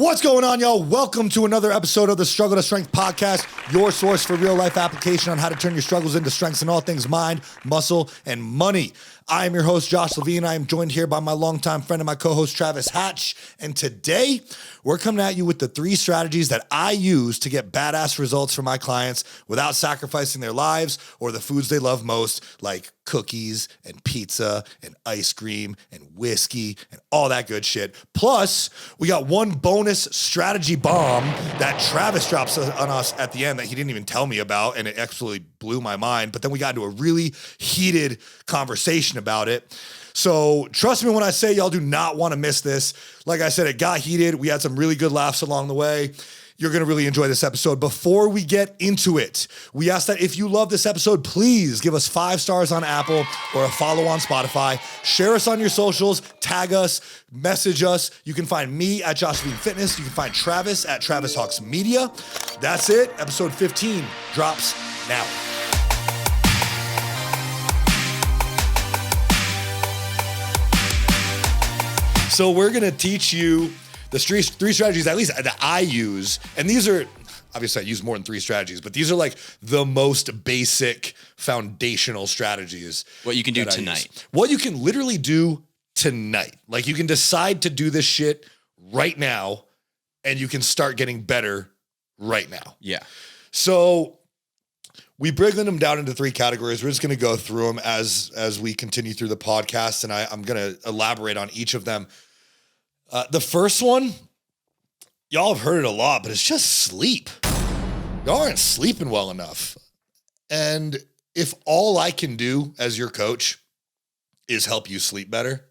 What's going on, y'all? Welcome to another episode of the Struggle to Strength podcast, your source for real life application on how to turn your struggles into strengths in all things mind, muscle, and money. I am your host, Josh Levine. I am joined here by my longtime friend and my co-host, Travis Hatch. And today, we're coming at you with the 3 strategies that I use to get badass results for my clients without sacrificing their lives or the foods they love most, like cookies and pizza and ice cream and whiskey and all that good shit. Plus, we got one bonus strategy bomb that Travis drops on us at the end that he didn't even tell me about, and it absolutely blew my mind. But then we got into a really heated conversation about it. So trust me when I say y'all do not want to miss this. Like I said, it got heated. We had some really good laughs along the way. You're going to really enjoy this episode. Before we get into it, we ask that if you love this episode, please give us 5 stars on Apple or a follow on Spotify. Share us on your socials, tag us, message us. You can find me at Josh Levine Fitness. You can find Travis at Travis Hawks Media. That's it. Episode 15 drops now. So we're going to teach you the 3 strategies, at least that I use. And these are, obviously I use more than 3 strategies, but these are like the most basic foundational strategies. What you can do tonight. What you can literally do tonight. Like you can decide to do this shit right now and you can start getting better right now. Yeah. So we break them down into 3 categories. We're just going to go through them as we continue through the podcast, and I'm going to elaborate on each of them. The first one, y'all have heard it a lot, but it's just sleep. Y'all aren't sleeping well enough. And if all I can do as your coach is help you sleep better,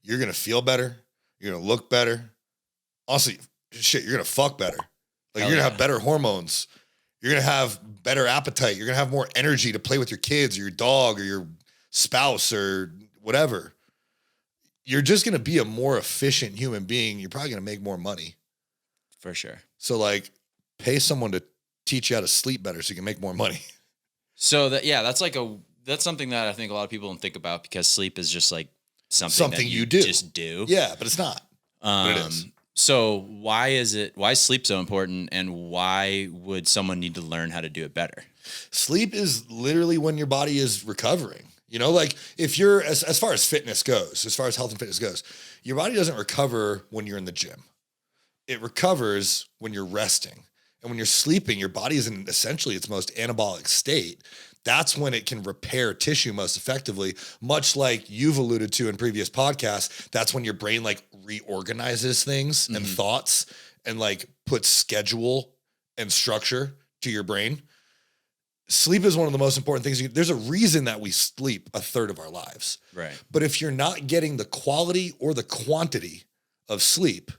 you're going to feel better. You're going to look better. Honestly, shit, you're going to fuck better. Like you're going to have better hormones. You're going to have better appetite. You're going to have more energy to play with your kids or your dog or your spouse or whatever. You're just going to be a more efficient human being. You're probably going to make more money. For sure. So like pay someone to teach you how to sleep better so you can make more money. So that's something that I think a lot of people don't think about because sleep is just like something that you do. Just do. Yeah, but it's not. But it is. So why is sleep so important and why would someone need to learn how to do it better? Sleep is literally when your body is recovering. You know, like if you're, as far as fitness goes, as far as health and fitness goes, your body doesn't recover when you're in the gym. It recovers when you're resting. And when you're sleeping, your body is in essentially its most anabolic state. That's when it can repair tissue most effectively, much like you've alluded to in previous podcasts. That's when your brain like reorganizes things and thoughts and like puts schedule and structure to your brain. Sleep is one of the most important things. There's a reason that we sleep a third of our lives. Right. But if you're not getting the quality or the quantity of sleep,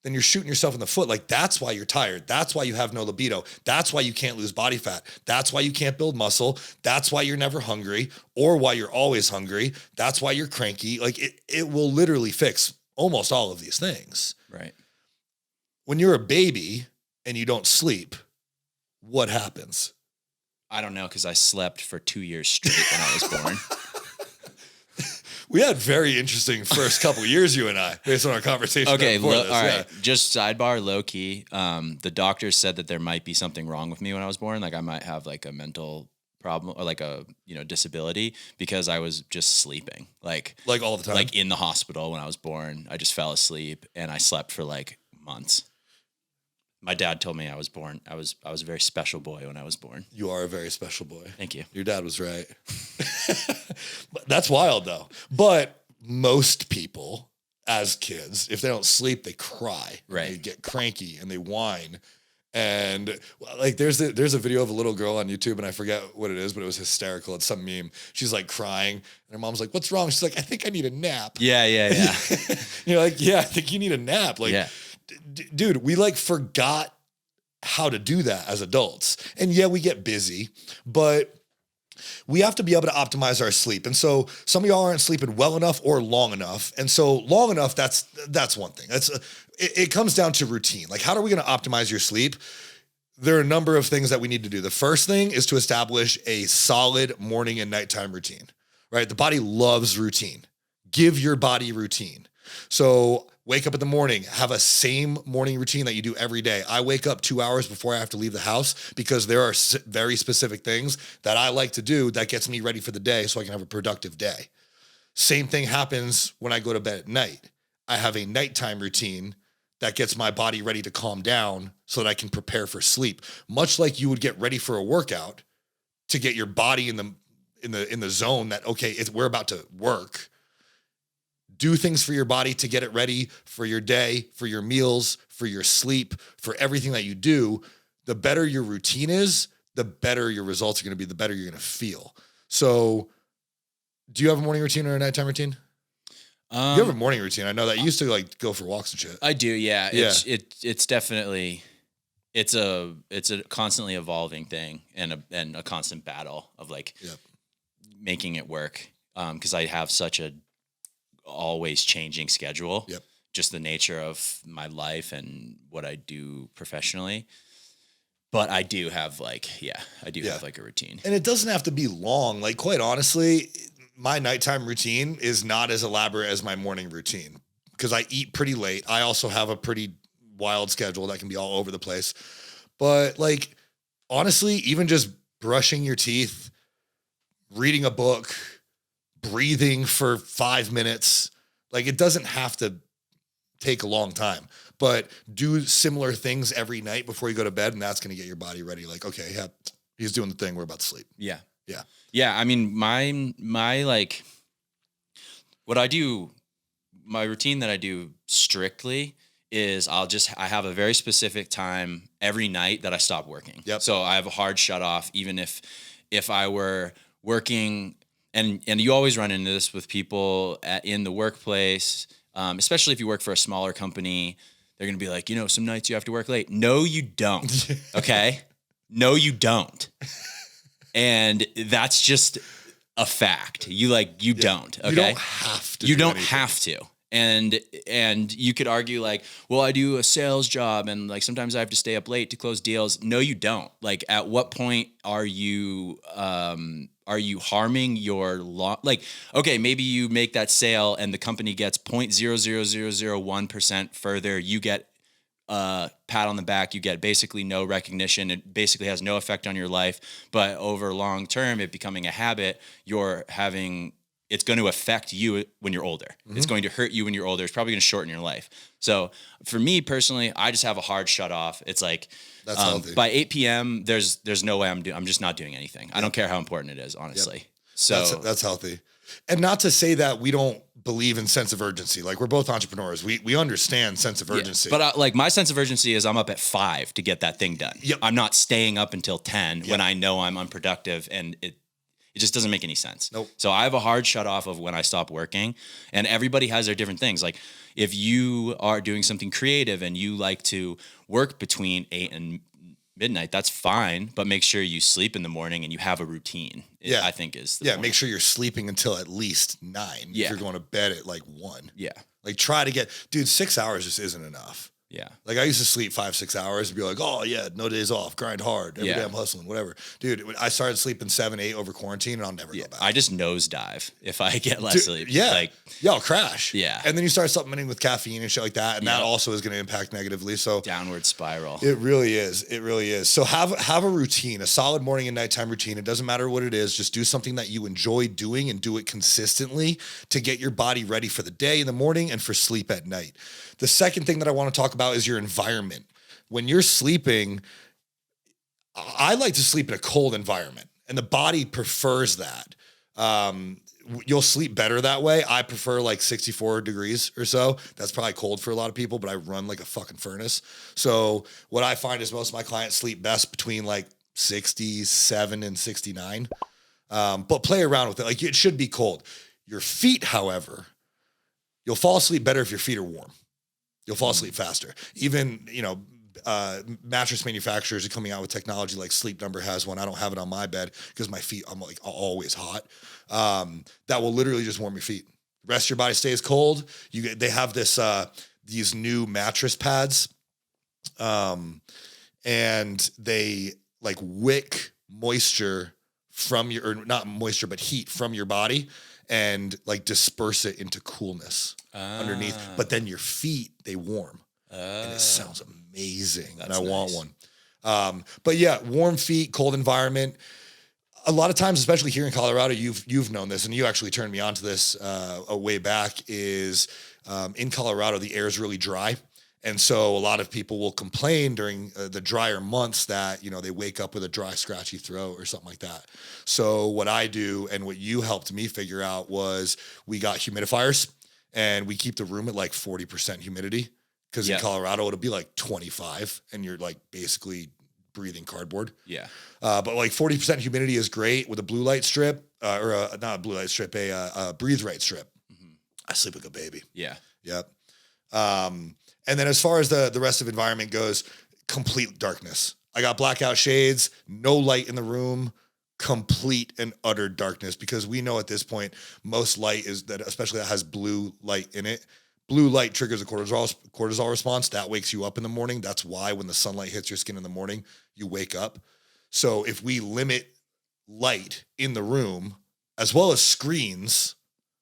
then you're shooting yourself in the foot. Like that's why you're tired. That's why you have no libido. That's why you can't lose body fat. That's why you can't build muscle. That's why you're never hungry or why you're always hungry. That's why you're cranky. Like it will literally fix almost all of these things. Right. When you're a baby and you don't sleep, what happens? I don't know because I slept for 2 years straight when I was born. We had very interesting first couple years, you and I, based on our conversation. Okay, all right. Yeah. Just sidebar, low key. The doctors said that there might be something wrong with me when I was born. Like I might have like a mental problem or like a disability because I was just sleeping. Like all the time. Like in the hospital when I was born, I just fell asleep and I slept for like months. My dad told me I was a very special boy when I was born. You are a very special boy. Thank you. Your dad was right. That's wild though. But most people as kids, if they don't sleep, they cry. Right. They get cranky and they whine. And like there's a video of a little girl on YouTube and I forget what it is, but it was hysterical. It's some meme. She's like crying and her mom's like, "What's wrong?" She's like, "I think I need a nap." Yeah. You're like, "Yeah, I think you need a nap." Like, yeah. Dude, we like forgot how to do that as adults. And yeah, we get busy, but we have to be able to optimize our sleep. And so some of y'all aren't sleeping well enough or long enough. And so long enough, that's one thing. It comes down to routine. Like, how are we going to optimize your sleep? There are a number of things that we need to do. The first thing is to establish a solid morning and nighttime routine, right? The body loves routine. Give your body routine. So wake up in the morning, have a same morning routine that you do every day. I wake up 2 hours before I have to leave the house because there are very specific things that I like to do that gets me ready for the day so I can have a productive day. Same thing happens when I go to bed at night. I have a nighttime routine that gets my body ready to calm down so that I can prepare for sleep. Much like you would get ready for a workout to get your body in the zone that, okay, we're about to work. Do things for your body to get it ready for your day, for your meals, for your sleep, for everything that you do. The better your routine is, the better your results are going to be, the better you're going to feel. So do you have a morning routine or a nighttime routine? You have a morning routine. I know that you used to like go for walks and shit. I do. Yeah. It's definitely, it's a constantly evolving thing and a constant battle of like making it work. 'Cause I have such a always changing schedule. Yep. Just the nature of my life and what I do professionally. But I do have like, have like a routine. And it doesn't have to be long. Like, quite honestly, my nighttime routine is not as elaborate as my morning routine because I eat pretty late. I also have a pretty wild schedule that can be all over the place. But like, honestly, even just brushing your teeth, reading a book, breathing for 5 minutes, like it doesn't have to take a long time, but do similar things every night before you go to bed. And that's going to get your body ready. Like, okay, yeah, he's doing the thing. We're about to sleep. Yeah. Yeah. Yeah. I mean, my like what I do, my routine that I do strictly is I have a very specific time every night that I stop working. Yep. So I have a hard shut off, even if I were working and you always run into this with people in the workplace, especially if you work for a smaller company, they're going to be like, some nights you have to work late. No, you don't. Okay. No, you don't. And that's just a fact. You don't. Okay. You don't have to. You don't have to. And you could argue like, well, I do a sales job and like sometimes I have to stay up late to close deals. No, you don't. Like, at what point are you harming your like, okay, maybe you make that sale and the company gets 0.00001% further. You get pat on the back. You get basically no recognition. It basically has no effect on your life, but over long term, it becoming a habit, it's going to affect you when you're older. Mm-hmm. It's going to hurt you when you're older. It's probably going to shorten your life. So for me personally, I just have a hard shut off. It's like, that's healthy. By 8 PM, there's no way I'm just not doing anything. Yeah. I don't care how important it is, honestly. Yep. So that's healthy. And not to say that we don't believe in sense of urgency. Like, we're both entrepreneurs. We understand sense of urgency. Yeah. But like, my sense of urgency is I'm up at 5 to get that thing done. Yep. I'm not staying up until 10 when I know I'm unproductive, and it just doesn't make any sense. Nope. So I have a hard shut off of when I stop working, and everybody has their different things. Like, if you are doing something creative and you like to work between 8 and midnight, that's fine, but make sure you sleep in the morning and you have a routine. I think is the point. Make sure you're sleeping until at least 9. Yeah. If you're going to bed at like 1. Yeah. Like, try to get, 6 hours just isn't enough. Yeah. Like, I used to sleep 5-6 hours and be like, oh yeah, no days off, grind hard. Every day I'm hustling, whatever. Dude, I started sleeping 7-8 over quarantine and I'll never go back. I just nosedive if I get less sleep. Yeah. I'll crash. Yeah. And then you start supplementing with caffeine and shit like that. And that also is going to impact negatively. So downward spiral. It really is. It really is. So have a routine, a solid morning and nighttime routine. It doesn't matter what it is. Just do something that you enjoy doing and do it consistently to get your body ready for the day in the morning and for sleep at night. The second thing that I want to talk about is your environment. When you're sleeping, I like to sleep in a cold environment, and the body prefers that. You'll sleep better that way. I prefer like 64 degrees or so. That's probably cold for a lot of people, but I run like a fucking furnace. So what I find is most of my clients sleep best between like 67 and 69. But play around with it. Like, it should be cold. Your feet, however, you'll fall asleep better if your feet are warm. You'll fall asleep faster. Even, mattress manufacturers are coming out with technology like Sleep Number has one. I don't have it on my bed because my feet, I'm like always hot. That will literally just warm your feet. The rest of your body stays cold. They have these new mattress pads, and they like wick moisture from or not moisture, but heat from your body. and like disperse it into coolness underneath. But then your feet, they warm. And it sounds amazing. And I want one. But yeah, warm feet, cold environment. A lot of times, especially here in Colorado, you've known this, and you actually turned me on to this a way back, is in Colorado, the air is really dry. And so a lot of people will complain during the drier months that, they wake up with a dry, scratchy throat or something like that. So what I do, and what you helped me figure out, was we got humidifiers, and we keep the room at like 40% humidity, because in Colorado, it'll be like 25 and you're like basically breathing cardboard. Yeah. But like 40% humidity is great with a blue light strip, not a blue light strip, a breathe right strip. Mm-hmm. I sleep like a baby. Yeah. Yep. And then as far as the rest of environment goes, complete darkness. I got blackout shades, no light in the room, complete and utter darkness, because we know at this point, most light is that, especially that has blue light in it. Blue light triggers a cortisol response. That wakes you up in the morning. That's why when the sunlight hits your skin in the morning, you wake up. So if we limit light in the room, as well as screens,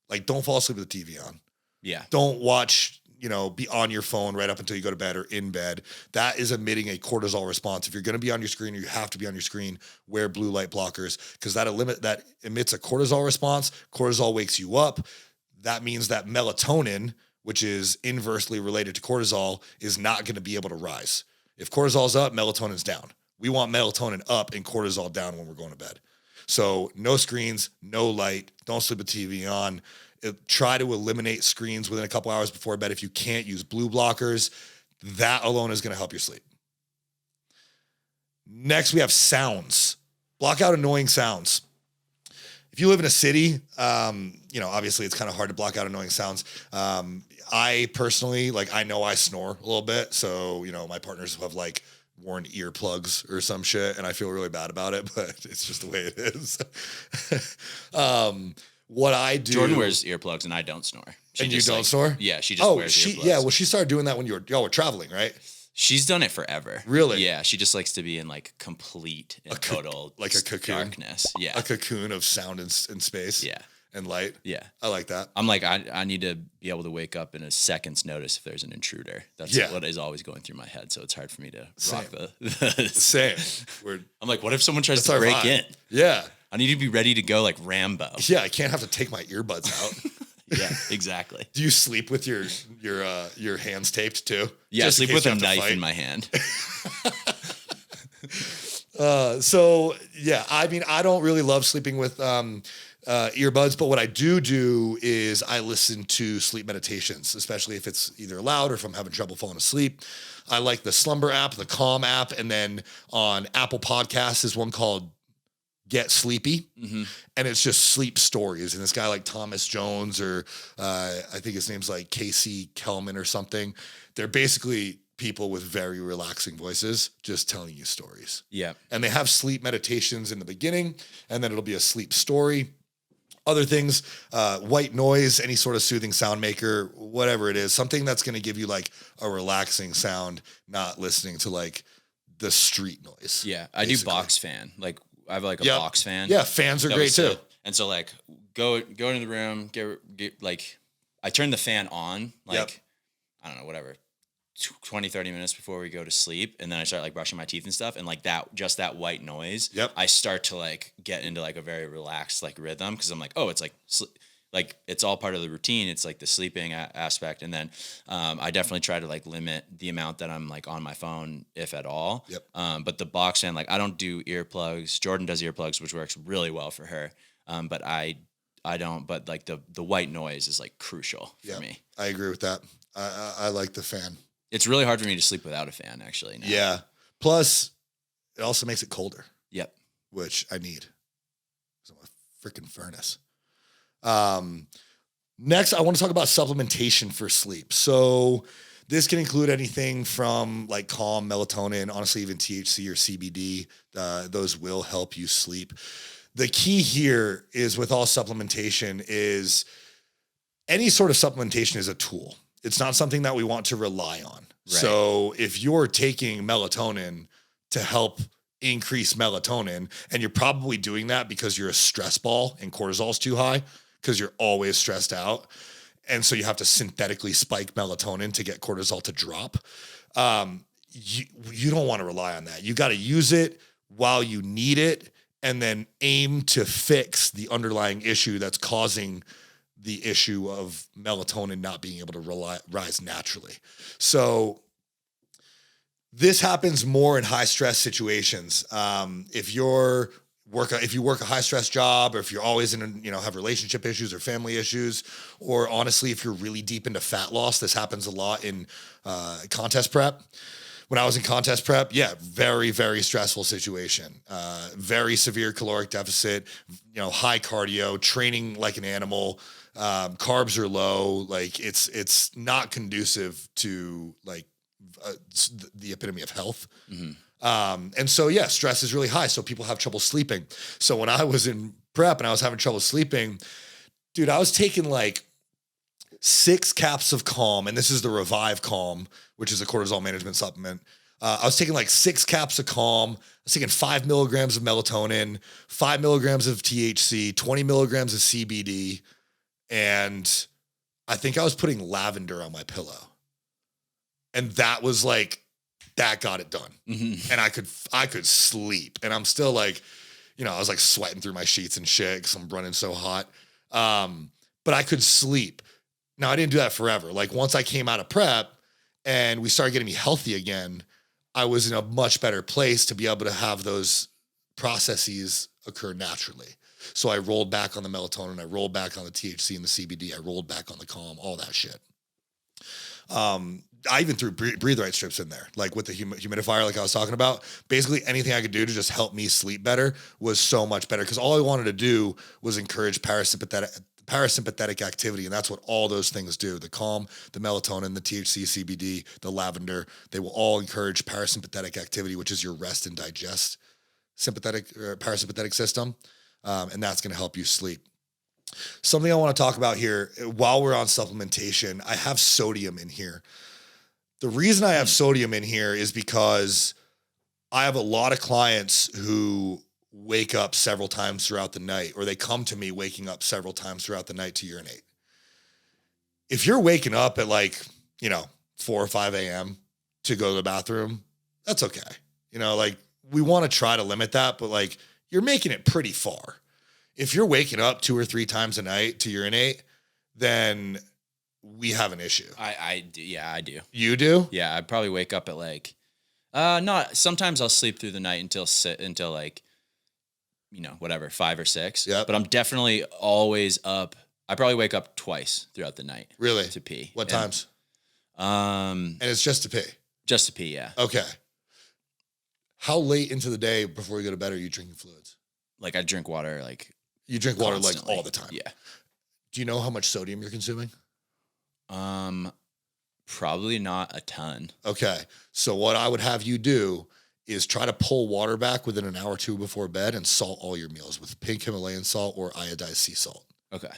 like don't fall asleep with the TV on. Yeah. Don't watch, be on your phone right up until you go to bed or in bed. That is emitting a cortisol response. If you're going to be on your screen, or you have to be on your screen, wear blue light blockers, because that emits a cortisol response. Cortisol wakes you up. That means that melatonin, which is inversely related to cortisol, is not going to be able to rise. If cortisol's up, melatonin's down. We want melatonin up and cortisol down when we're going to bed. So no screens, no light, don't sleep with TV on. Try to eliminate screens within a couple hours before bed. If you can't, use blue blockers. That alone is going to help your sleep. Next, we have sounds. Block out annoying sounds. If you live in a city, obviously it's kind of hard to block out annoying sounds. I personally, I know I snore a little bit. So, my partners have worn earplugs or some shit, and I feel really bad about it, but it's just the way it is. What I do. Jordan wears earplugs and I don't snore. And you don't snore? Yeah, she just wears earplugs. Yeah, well, she started doing that when y'all were traveling, right? She's done it forever. Really? Yeah, she just likes to be in complete and total a cocoon. Darkness. Yeah. A cocoon of sound and space. Yeah. And light. Yeah. I like that. I'm I need to be able to wake up in a second's notice if there's an intruder. That's what is always going through my head. So it's hard for me to rock the Same. I'm like, what if someone tries to break in? Yeah. I need to be ready to go like Rambo. Yeah, I can't have to take my earbuds out. Yeah, exactly. Do you sleep with your hands taped too? Yeah, I sleep with a knife in my hand. So yeah, I mean, I don't really love sleeping with earbuds, but what I do is I listen to sleep meditations, especially if it's either loud or if I'm having trouble falling asleep. I like the Slumber app, the Calm app, and then on Apple Podcasts is one called Get Sleepy, and it's just sleep stories. And this guy like Thomas Jones, or I think his name's like Casey Kelman or something. They're basically people with very relaxing voices just telling you stories. Yeah. And they have sleep meditations in the beginning, and then it'll be a sleep story. Other things, white noise, any sort of soothing sound maker, whatever it is, something that's going to give you like a relaxing sound, not listening to like the street noise. Yeah. I do box fan. I have a box fan. Yeah, fans are great too. And so go into the room, get I turn the fan on I don't know, whatever, 20, 30 minutes before we go to sleep. And then I start brushing my teeth and stuff. And that white noise, I start to get into a very relaxed rhythm. Cause I'm like, oh, it's it's all part of the routine. It's the sleeping aspect. And then I definitely try to limit the amount that I'm on my phone, if at all. Yep. But the box fan, I don't do earplugs. Jordan does earplugs, which works really well for her. But I don't. But the white noise is crucial for me. I agree with that. I like the fan. It's really hard for me to sleep without a fan, actually. Now. Yeah. Plus, it also makes it colder. Yep. Which I need. So I'm a freaking furnace. Next, I want to talk about supplementation for sleep. So this can include anything from calm, melatonin, honestly, even THC or CBD. Those will help you sleep. The key here is with all supplementation is any sort of supplementation is a tool. It's not something that we want to rely on. Right. So if you're taking melatonin to help increase melatonin, and you're probably doing that because you're a stress ball and cortisol's too high, because you're always stressed out. And so you have to synthetically spike melatonin to get cortisol to drop. You don't want to rely on that. You got to use it while you need it and then aim to fix the underlying issue that's causing the issue of melatonin not being able to rise naturally. So this happens more in high stress situations. If you work a high stress job, or if you're always have relationship issues or family issues, or honestly, if you're really deep into fat loss, this happens a lot in contest prep. When I was in contest prep, very, very stressful situation. Very severe caloric deficit, high cardio, training like an animal. Carbs are low. Like it's not conducive to like the epitome of health. Mm-hmm. And so, stress is really high. So people have trouble sleeping. So when I was in prep and I was having trouble sleeping, dude, I was taking like 6 caps of Calm, and this is the Revive Calm, which is a cortisol management supplement. I was taking like 6 caps of Calm. I was taking 5 milligrams of melatonin, 5 milligrams of THC, 20 milligrams of CBD. And I think I was putting lavender on my pillow. And that was like, that got it done. Mm-hmm. And I could sleep. And I'm still like, I was like sweating through my sheets and shit because I'm running so hot. But I could sleep. Now, I didn't do that forever. Like once I came out of prep and we started getting me healthy again, I was in a much better place to be able to have those processes occur naturally. So I rolled back on the melatonin, I rolled back on the THC and the CBD, I rolled back on the Calm, all that shit. I even threw breathe right strips in there, like with the humidifier, like I was talking about. Basically anything I could do to just help me sleep better was so much better because all I wanted to do was encourage parasympathetic activity, and that's what all those things do. The Calm, the melatonin, the THC, CBD, the lavender, they will all encourage parasympathetic activity, which is your rest and digest parasympathetic system, and that's going to help you sleep. Something I want to talk about here, while we're on supplementation, I have sodium in here. The reason I have sodium in here is because I have a lot of clients who wake up several times throughout the night, or they come to me waking up several times throughout the night to urinate. If you're waking up at 4 or 5 a.m. to go to the bathroom, that's okay. We want to try to limit that, but you're making it pretty far. If you're waking up 2 or 3 times a night to urinate, then we have an issue. I do. Yeah, I do. You do? Yeah, I probably wake up at sometimes I'll sleep through the night until 5 or 6. Yep. But I'm definitely always up. I probably wake up twice throughout the night. Really? To pee. What times? And it's just to pee? Just to pee, yeah. Okay. How late into the day before you go to bed are you drinking fluids? I drink water, You drink water constantly. all the time? Yeah. Do you know how much sodium you're consuming? Probably not a ton. Okay. So what I would have you do is try to pull water back within an hour or 2 before bed and salt all your meals with pink Himalayan salt or iodized sea salt. Okay.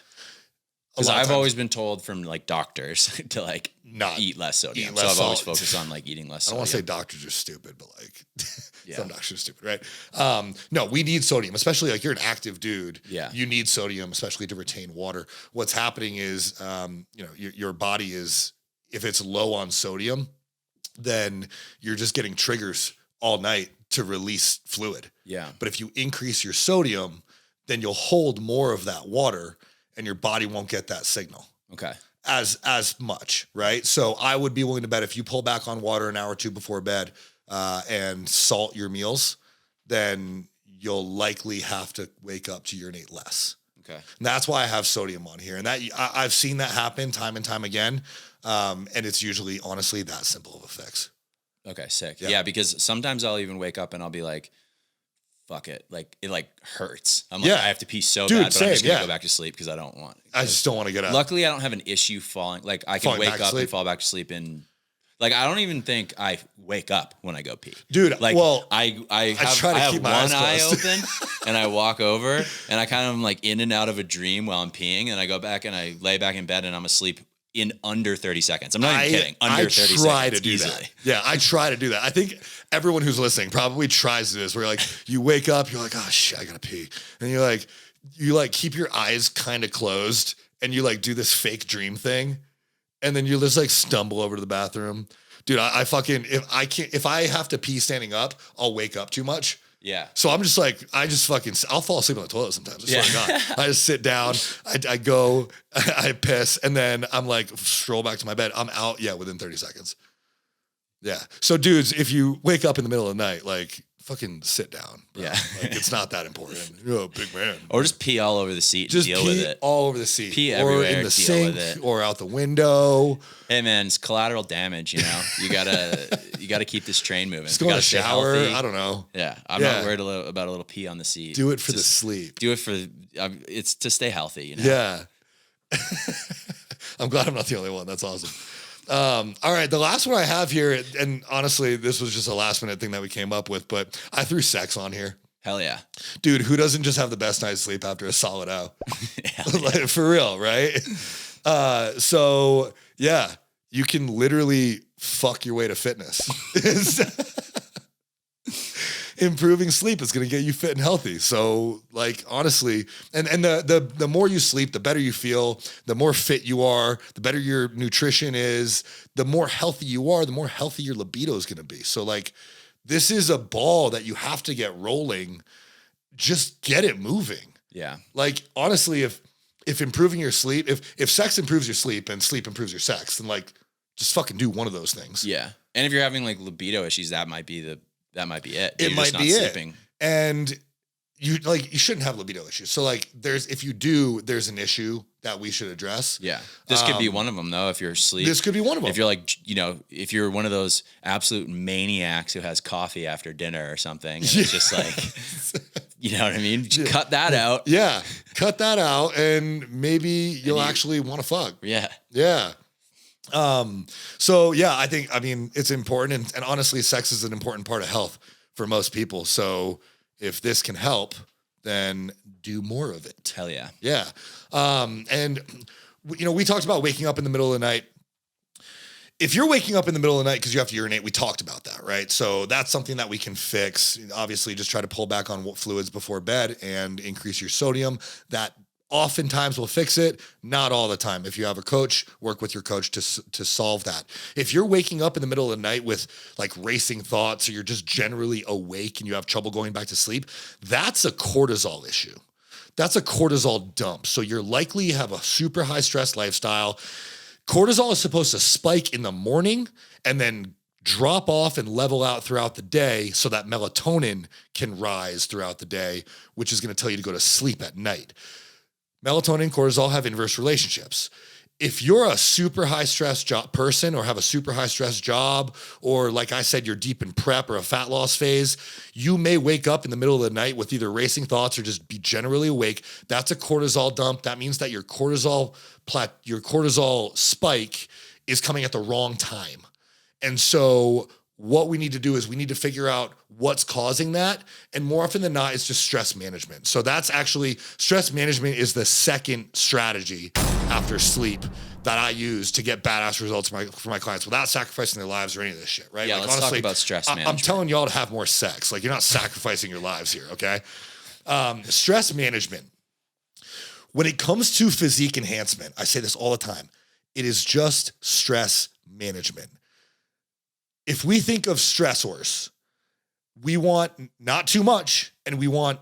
Because I've always been told from doctors to not eat less sodium. So I've always focused on eating less sodium. I don't want to say doctors are stupid, but some doctors are stupid, right? No, we need sodium, especially you're an active dude. Yeah. You need sodium, especially to retain water. What's happening is, your body is, if it's low on sodium, then you're just getting triggers all night to release fluid. Yeah. But if you increase your sodium, then you'll hold more of that water and your body won't get that signal. Okay. As much, right? So I would be willing to bet if you pull back on water an hour or 2 before bed and salt your meals, then you'll likely have to wake up to urinate less. Okay. And that's why I have sodium on here. And that I've seen that happen time and time again. And it's usually, honestly, that simple of a fix. Okay, sick. Yeah, because sometimes I'll even wake up and I'll be like, fuck it. It hurts. I'm I have to pee so bad, but I'm just going to go back to sleep because I don't want. I just don't want to get up. Luckily, I don't have an issue falling. I can wake up and fall back to sleep and I don't even think I wake up when I go pee. Dude, I have one eye open and I walk over and I kind of am in and out of a dream while I'm peeing, and I go back and I lay back in bed and I'm asleep in under 30 seconds. I'm not even kidding. Under 30 seconds. I try to do that. Yeah, I try to do that. I think everyone who's listening probably tries to do this, where you wake up, you're like, oh shit, I gotta pee. And you're like, you like keep your eyes kind of closed and you like do this fake dream thing. And then you just like stumble over to the bathroom. Dude, I fucking, if I have to pee standing up, I'll wake up too much. Yeah. So I'm just like, I'll fall asleep on the toilet sometimes. I swear to God. I just sit down, I go, I piss, and then I'm like, stroll back to my bed. I'm out, within 30 seconds. Yeah. So dudes, if you wake up in the middle of the night, like fucking sit down. Bro. Yeah. Like, it's not that important. You're a big man. Or just pee all over the seat Just and deal pee with it. all over the seat. Pee or everywhere, in the deal sink with it. or out the window. Hey man, it's collateral damage, you know? You gotta keep this train moving. Just go in the shower. I don't know. Yeah. I'm not worried about a little pee on the seat. Do it for the sleep. Do it for, it's to stay healthy, you know? Yeah. I'm glad I'm not the only one. That's awesome. All right. The last one I have here, and honestly, this was just a last minute thing that we came up with, but I threw sex on here. Hell yeah. Dude, who doesn't just have the best night's sleep after a solid hour? Like, for real, right? So yeah, you can literally fuck your way to fitness. Improving sleep is going to get you fit and healthy. So like, honestly, and the more you sleep, the better you feel, the more fit you are, the better your nutrition is, the more healthy you are, the more healthy your libido is going to be. So like, this is a ball that you have to get rolling. Just get it moving. Yeah. Like, honestly, if improving your sleep, if sex improves your sleep and sleep improves your sex, then like, just fucking do one of those things. Yeah. And if you're having like libido issues, that might be it. It might be it. And you shouldn't have libido issues. So like, there's an issue that we should address. Yeah. This could be one of them though. If you're asleep, this could be one of them. If you're like, if you're one of those absolute maniacs who has coffee after dinner or something, and it's just like, you know what I mean? Just cut that out. Yeah. Cut that out. And maybe you'll actually want to fuck. Yeah. Yeah. So yeah, I mean, it's important. And honestly, sex is an important part of health for most people. So if this can help, then do more of it. Hell yeah. Yeah. And we talked about waking up in the middle of the night. If you're waking up in the middle of the night because you have to urinate, we talked about that, right? So that's something that we can fix. Obviously, just try to pull back on fluids before bed and increase your sodium. That oftentimes will fix it, not all the time. If you have a coach, work with your coach to solve that. If you're waking up in the middle of the night with like racing thoughts, or you're just generally awake and you have trouble going back to sleep, that's a cortisol issue. That's a cortisol dump. So you're likely have a super high stress lifestyle. Cortisol is supposed to spike in the morning and then drop off and level out throughout the day so that melatonin can rise throughout the day, which is going to tell you to go to sleep at night. Melatonin and cortisol have inverse relationships. If you're a super high stress person or have a super high stress job, or like I said, you're deep in prep or a fat loss phase, you may wake up in the middle of the night with either racing thoughts or just be generally awake. That's a cortisol dump. That means that your cortisol spike is coming at the wrong time. And so what we need to do is we need to figure out what's causing that. And more often than not, it's just stress management. So that's actually, stress management is the second strategy after sleep that I use to get badass results for my clients without sacrificing their lives or any of this shit, right? Yeah, like, let's honestly, talk about stress management. I'm telling y'all to have more sex. Like, you're not sacrificing your lives here, okay? Stress management. When it comes to physique enhancement, I say this all the time, it is just stress management. If we think of stressors, we want not too much and we want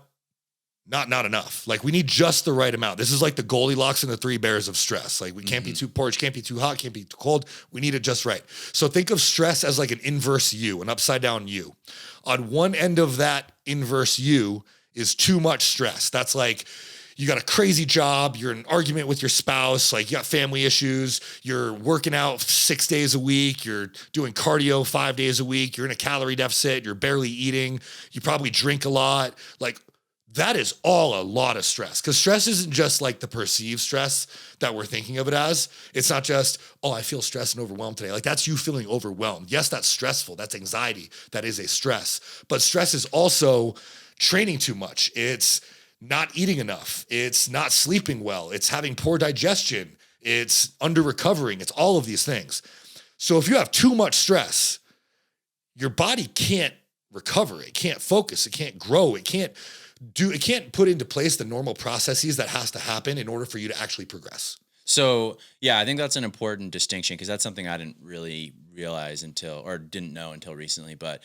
not enough. Like, we need just the right amount. This is like the Goldilocks and the three bears of stress. Like, we can't be too porridge, can't be too hot, can't be too cold. We need it just right. So think of stress as like an inverse U, an upside down U. On one end of that inverse U is too much stress. That's like, you got a crazy job, you're in an argument with your spouse, like you got family issues, you're working out 6 days a week, you're doing cardio 5 days a week, you're in a calorie deficit, you're barely eating, you probably drink a lot. Like, that is all a lot of stress, because stress isn't just like the perceived stress that we're thinking of it as. It's not just, oh, I feel stressed and overwhelmed today. Like, that's you feeling overwhelmed. Yes, that's stressful. That's anxiety. That is a stress. But stress is also training too much. It's not eating enough. It's not sleeping well. It's having poor digestion. It's under recovering. It's all of these things. So if you have too much stress, your body can't recover. It can't focus. It can't grow. It can't it can't put into place the normal processes that has to happen in order for you to actually progress. So yeah, I think that's an important distinction because that's something I didn't really realize didn't know until recently. But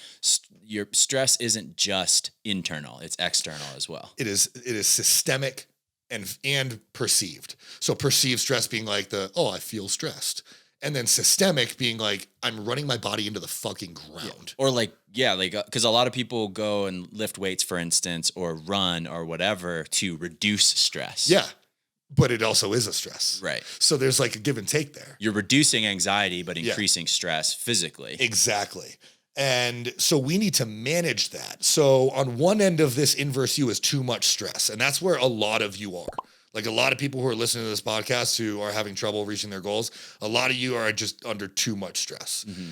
your stress isn't just internal; it's external as well. It is systemic and perceived. So perceived stress being like I feel stressed. And then systemic being like, I'm running my body into the fucking ground. Or because a lot of people go and lift weights, for instance, or run or whatever to reduce stress. Yeah. But it also is a stress. Right. So there's like a give and take there. You're reducing anxiety, but increasing stress physically. Exactly. And so we need to manage that. So on one end of this inverse U is too much stress. And that's where a lot of you are. Like a lot of people who are listening to this podcast who are having trouble reaching their goals, a lot of you are just under too much stress. Mm-hmm.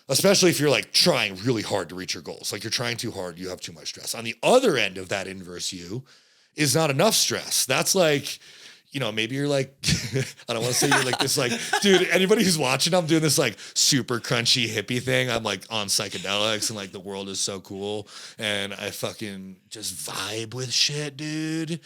Especially if you're like trying really hard to reach your goals. Like you're trying too hard, you have too much stress. On the other end of that inverse U is not enough stress. That's like, maybe you're like, I don't want to say you're like this, like, dude, anybody who's watching, I'm doing this like super crunchy hippie thing. I'm like on psychedelics and like the world is so cool. And I fucking just vibe with shit, dude.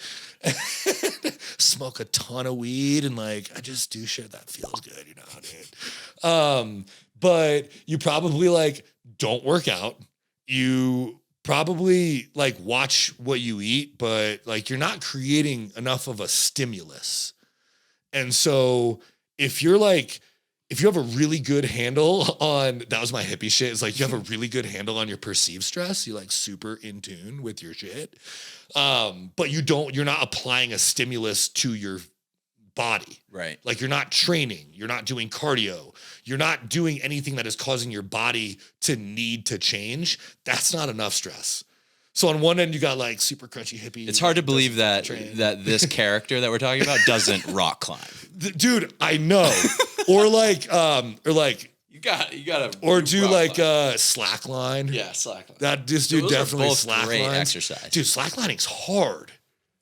Smoke a ton of weed and like, I just do shit that feels good, dude. But you probably like don't work out. You probably like watch what you eat, but like you're not creating enough of a stimulus. And so if you have a really good handle on, that was my hippie shit. It's like you have a really good handle on your perceived stress. You're like super in tune with your shit. But you're not applying a stimulus to your body. Right. Like you're not training, you're not doing cardio, you're not doing anything that is causing your body to need to change. That's not enough stress. So on one end, you got like super crunchy hippie. It's hard to believe that this character that we're talking about doesn't rock climb. Dude, I know. or like, you gotta, or do like slackline. Yeah, slackline. That this dude definitely slackline. Great exercise. Dude, slacklining's hard.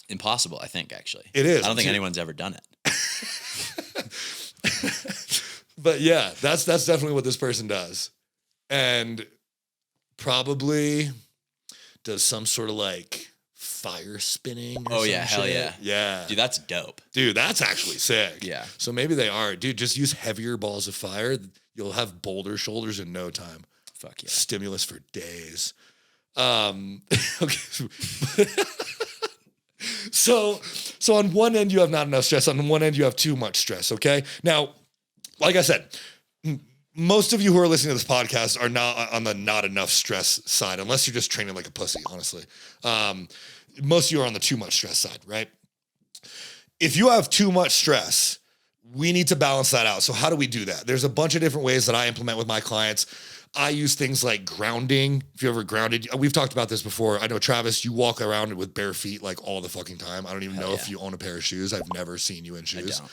Impossible, I think, actually. It is. I don't think anyone's ever done it. But yeah, that's definitely what this person does. And probably does some sort of like fire spinning. Oh yeah, hell yeah. Yeah. Dude, that's dope. Dude, that's actually sick. Yeah. So maybe they are. Dude, just use heavier balls of fire. You'll have boulder shoulders in no time. Fuck yeah. Stimulus for days. Okay. So on one end, you have not enough stress. On one end, you have too much stress, okay? Now, like I said, most of you who are listening to this podcast are not on the not enough stress side, unless you're just training like a pussy, honestly. Most of you are on the too much stress side, right? If you have too much stress, we need to balance that out. So how do we do that? There's a bunch of different ways that I implement with my clients. I use things like grounding. If you ever grounded, we've talked about this before. I know, Travis, you walk around with bare feet like all the fucking time. I don't even know if you own a pair of shoes. I've never seen you in shoes. I don't.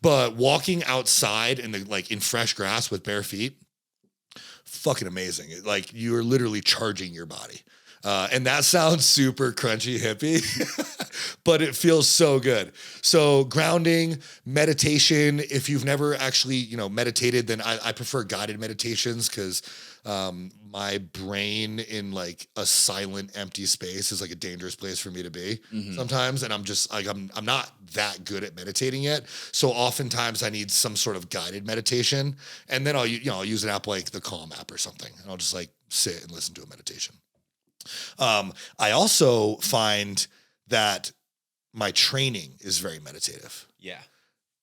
But walking outside in fresh grass with bare feet, fucking amazing. Like you're literally charging your body. And that sounds super crunchy hippie, but it feels so good. So grounding, meditation, if you've never actually, meditated, then I prefer guided meditations because my brain in like a silent, empty space is like a dangerous place for me to be sometimes. And I'm just like, I'm not that good at meditating yet. So oftentimes I need some sort of guided meditation. And then I'll use an app like the Calm app or something. And I'll just like sit and listen to a meditation. I also find that my training is very meditative. Yeah.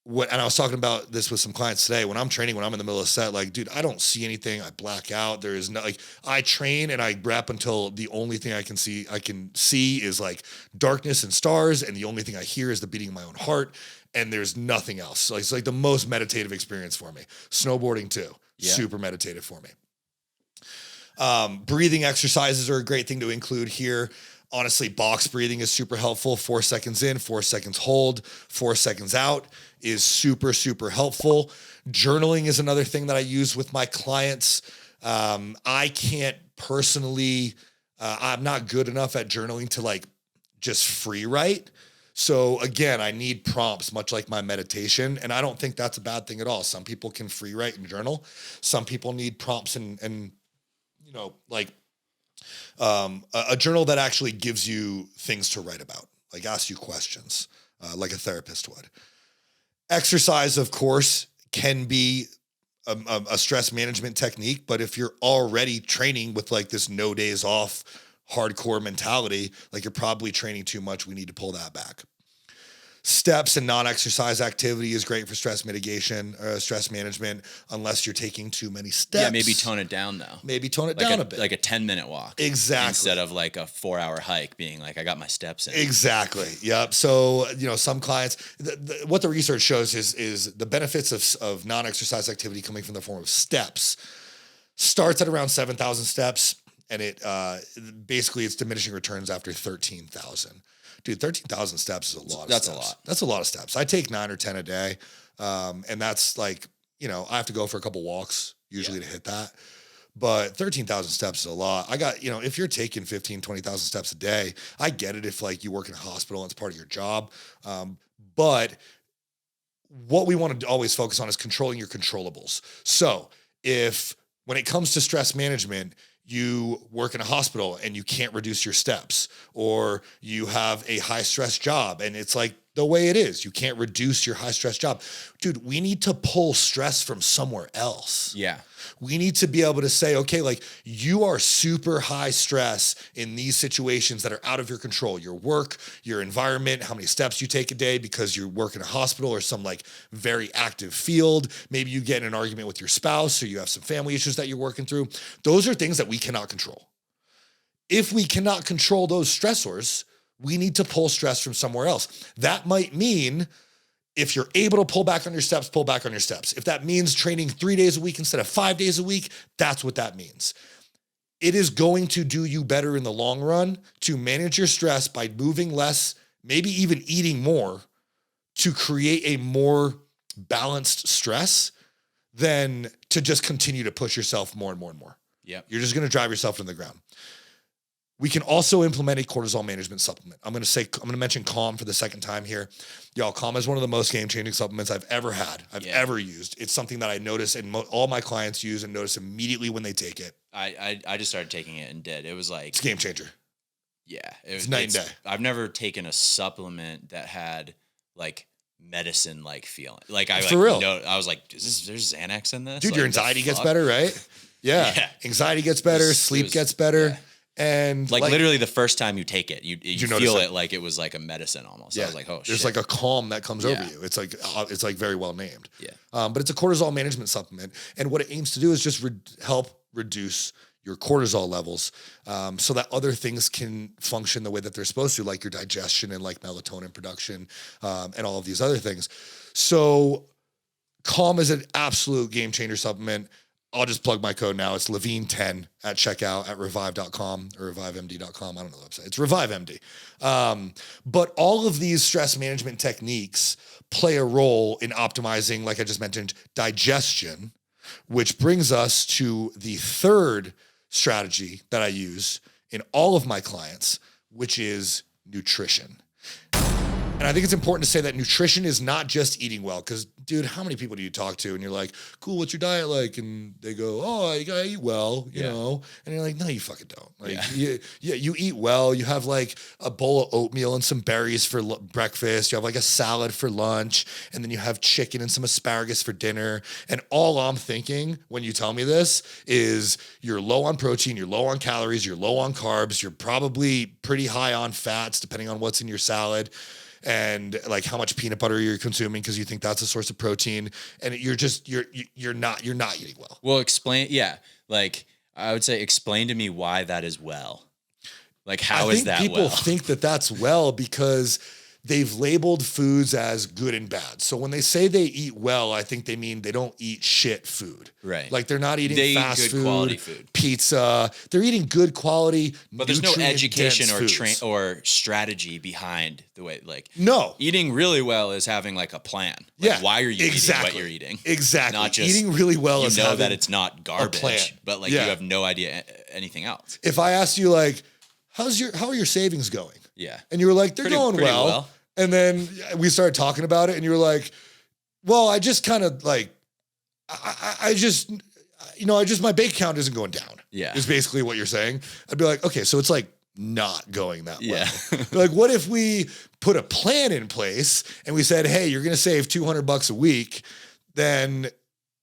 And I was talking about this with some clients today. When I'm training, when I'm in the middle of a set, like, dude, I don't see anything. I black out. There is no, like, I train and I rep until the only thing I can see is like darkness and stars. And the only thing I hear is the beating of my own heart. And there's nothing else. So it's like the most meditative experience for me. Snowboarding too. Yeah. Super meditative for me. Breathing exercises are a great thing to include here. Honestly, box breathing is super helpful. 4 seconds in, 4 seconds hold, 4 seconds out is super, super helpful. Journaling is another thing that I use with my clients. I can't personally, I'm not good enough at journaling to like just free write. So again, I need prompts, much like my meditation. And I don't think that's a bad thing at all. Some people can free write and journal. Some people need prompts and like A journal that actually gives you things to write about, like asks you questions, like a therapist would. Exercise, of course, can be a stress management technique, but if you're already training with like this no days off hardcore mentality, like you're probably training too much, we need to pull that back. Steps and non-exercise activity is great for stress mitigation, stress management, unless you're taking too many steps. Yeah, maybe tone it down though. Maybe tone it down a bit. Like a 10-minute walk. Exactly. Instead of like a 4-hour hike being like, I got my steps in. Exactly. Yep. So, some clients, what the research shows is the benefits of non-exercise activity coming from the form of steps starts at around 7,000 steps. And it basically it's diminishing returns after 13,000. Dude, 13,000 steps is a lot of steps. That's a lot. That's a lot of steps. I take 9 or 10 a day. And that's like, I have to go for a couple walks usually to hit that. But 13,000 steps is a lot. I got, if you're taking 15, 20,000 steps a day, I get it if like you work in a hospital and it's part of your job. But what we want to always focus on is controlling your controllables. So when it comes to stress management, you work in a hospital and you can't reduce your steps, or you have a high stress job and it's like the way it is, you can't reduce your high stress job. Dude, we need to pull stress from somewhere else. Yeah. We need to be able to say, okay, like you are super high stress in these situations that are out of your control, your work, your environment, how many steps you take a day because you work in a hospital or some like very active field. Maybe you get in an argument with your spouse or you have some family issues that you're working through. Those are things that we cannot control. If we cannot control those stressors, we need to pull stress from somewhere else. That might mean if you're able to pull back on your steps, pull back on your steps. If that means training 3 days a week instead of 5 days a week, that's what that means. It is going to do you better in the long run to manage your stress by moving less, maybe even eating more, to create a more balanced stress than to just continue to push yourself more and more and more. Yeah. You're just going to drive yourself into the ground. We can also implement a cortisol management supplement. I'm going to mention Calm for the second time here. Y'all, Calm is one of the most game-changing supplements I've ever had, ever used. It's something that I notice and all my clients use and notice immediately when they take it. I just started taking it and did. It was like... It's a game changer. Yeah. It's night and day. I've never taken a supplement that had like medicine-like feeling. Like For real. I was like, there's Xanax in this? Dude, like, your anxiety gets better, right? Yeah. Anxiety gets better. Sleep gets better. Yeah. And like literally the first time you take it, you feel it like it was like a medicine almost. Yeah. I was like, oh shit. There's like a calm that comes over you. It's like very well named. Yeah. But it's a cortisol management supplement. And what it aims to do is just help reduce your cortisol levels so that other things can function the way that they're supposed to, like your digestion and like melatonin production and all of these other things. So Calm is an absolute game changer supplement. I'll just plug my code now. It's Levine10 at checkout at revive.com or revivemd.com. I don't know the website. It's ReviveMD. But all of these stress management techniques play a role in optimizing, like I just mentioned, digestion, which brings us to the third strategy that I use in all of my clients, which is nutrition. And I think it's important to say that nutrition is not just eating well, because, dude, how many people do you talk to and you're like, cool, what's your diet like? And they go, oh, you gotta eat well, you know? And you're like, no, you fucking don't. Like, you eat well. You have like a bowl of oatmeal and some berries for breakfast. You have like a salad for lunch. And then you have chicken and some asparagus for dinner. And all I'm thinking when you tell me this is you're low on protein, you're low on calories, you're low on carbs, you're probably pretty high on fats, depending on what's in your salad. And like how much peanut butter you're consuming because you think that's a source of protein, and you're not eating well. Well, explain. Yeah, like I would say, explain to me why that is well. Like how is that well? People think that that's well because they've labeled foods as good and bad. So when they say they eat well, I think they mean they don't eat shit food. Right. Like they're not eating fast eat good food, quality food, pizza. They're eating good quality, but there's no education or strategy behind the way. Like no, eating really well is having like a plan. Like, why are you eating what you're eating? Exactly. Not just eating really well is know that it's not garbage, but like you have no idea anything else. If I asked you like, how are your savings going? Yeah. And you were like, they're going pretty well. And then we started talking about it and you were like, well, I just kind of like, I my bank account isn't going down. Yeah. Is basically what you're saying. I'd be like, okay, so it's like not going that Yeah. well. Like, what if we put a plan in place and we said, hey, you're going to save $200 a week, then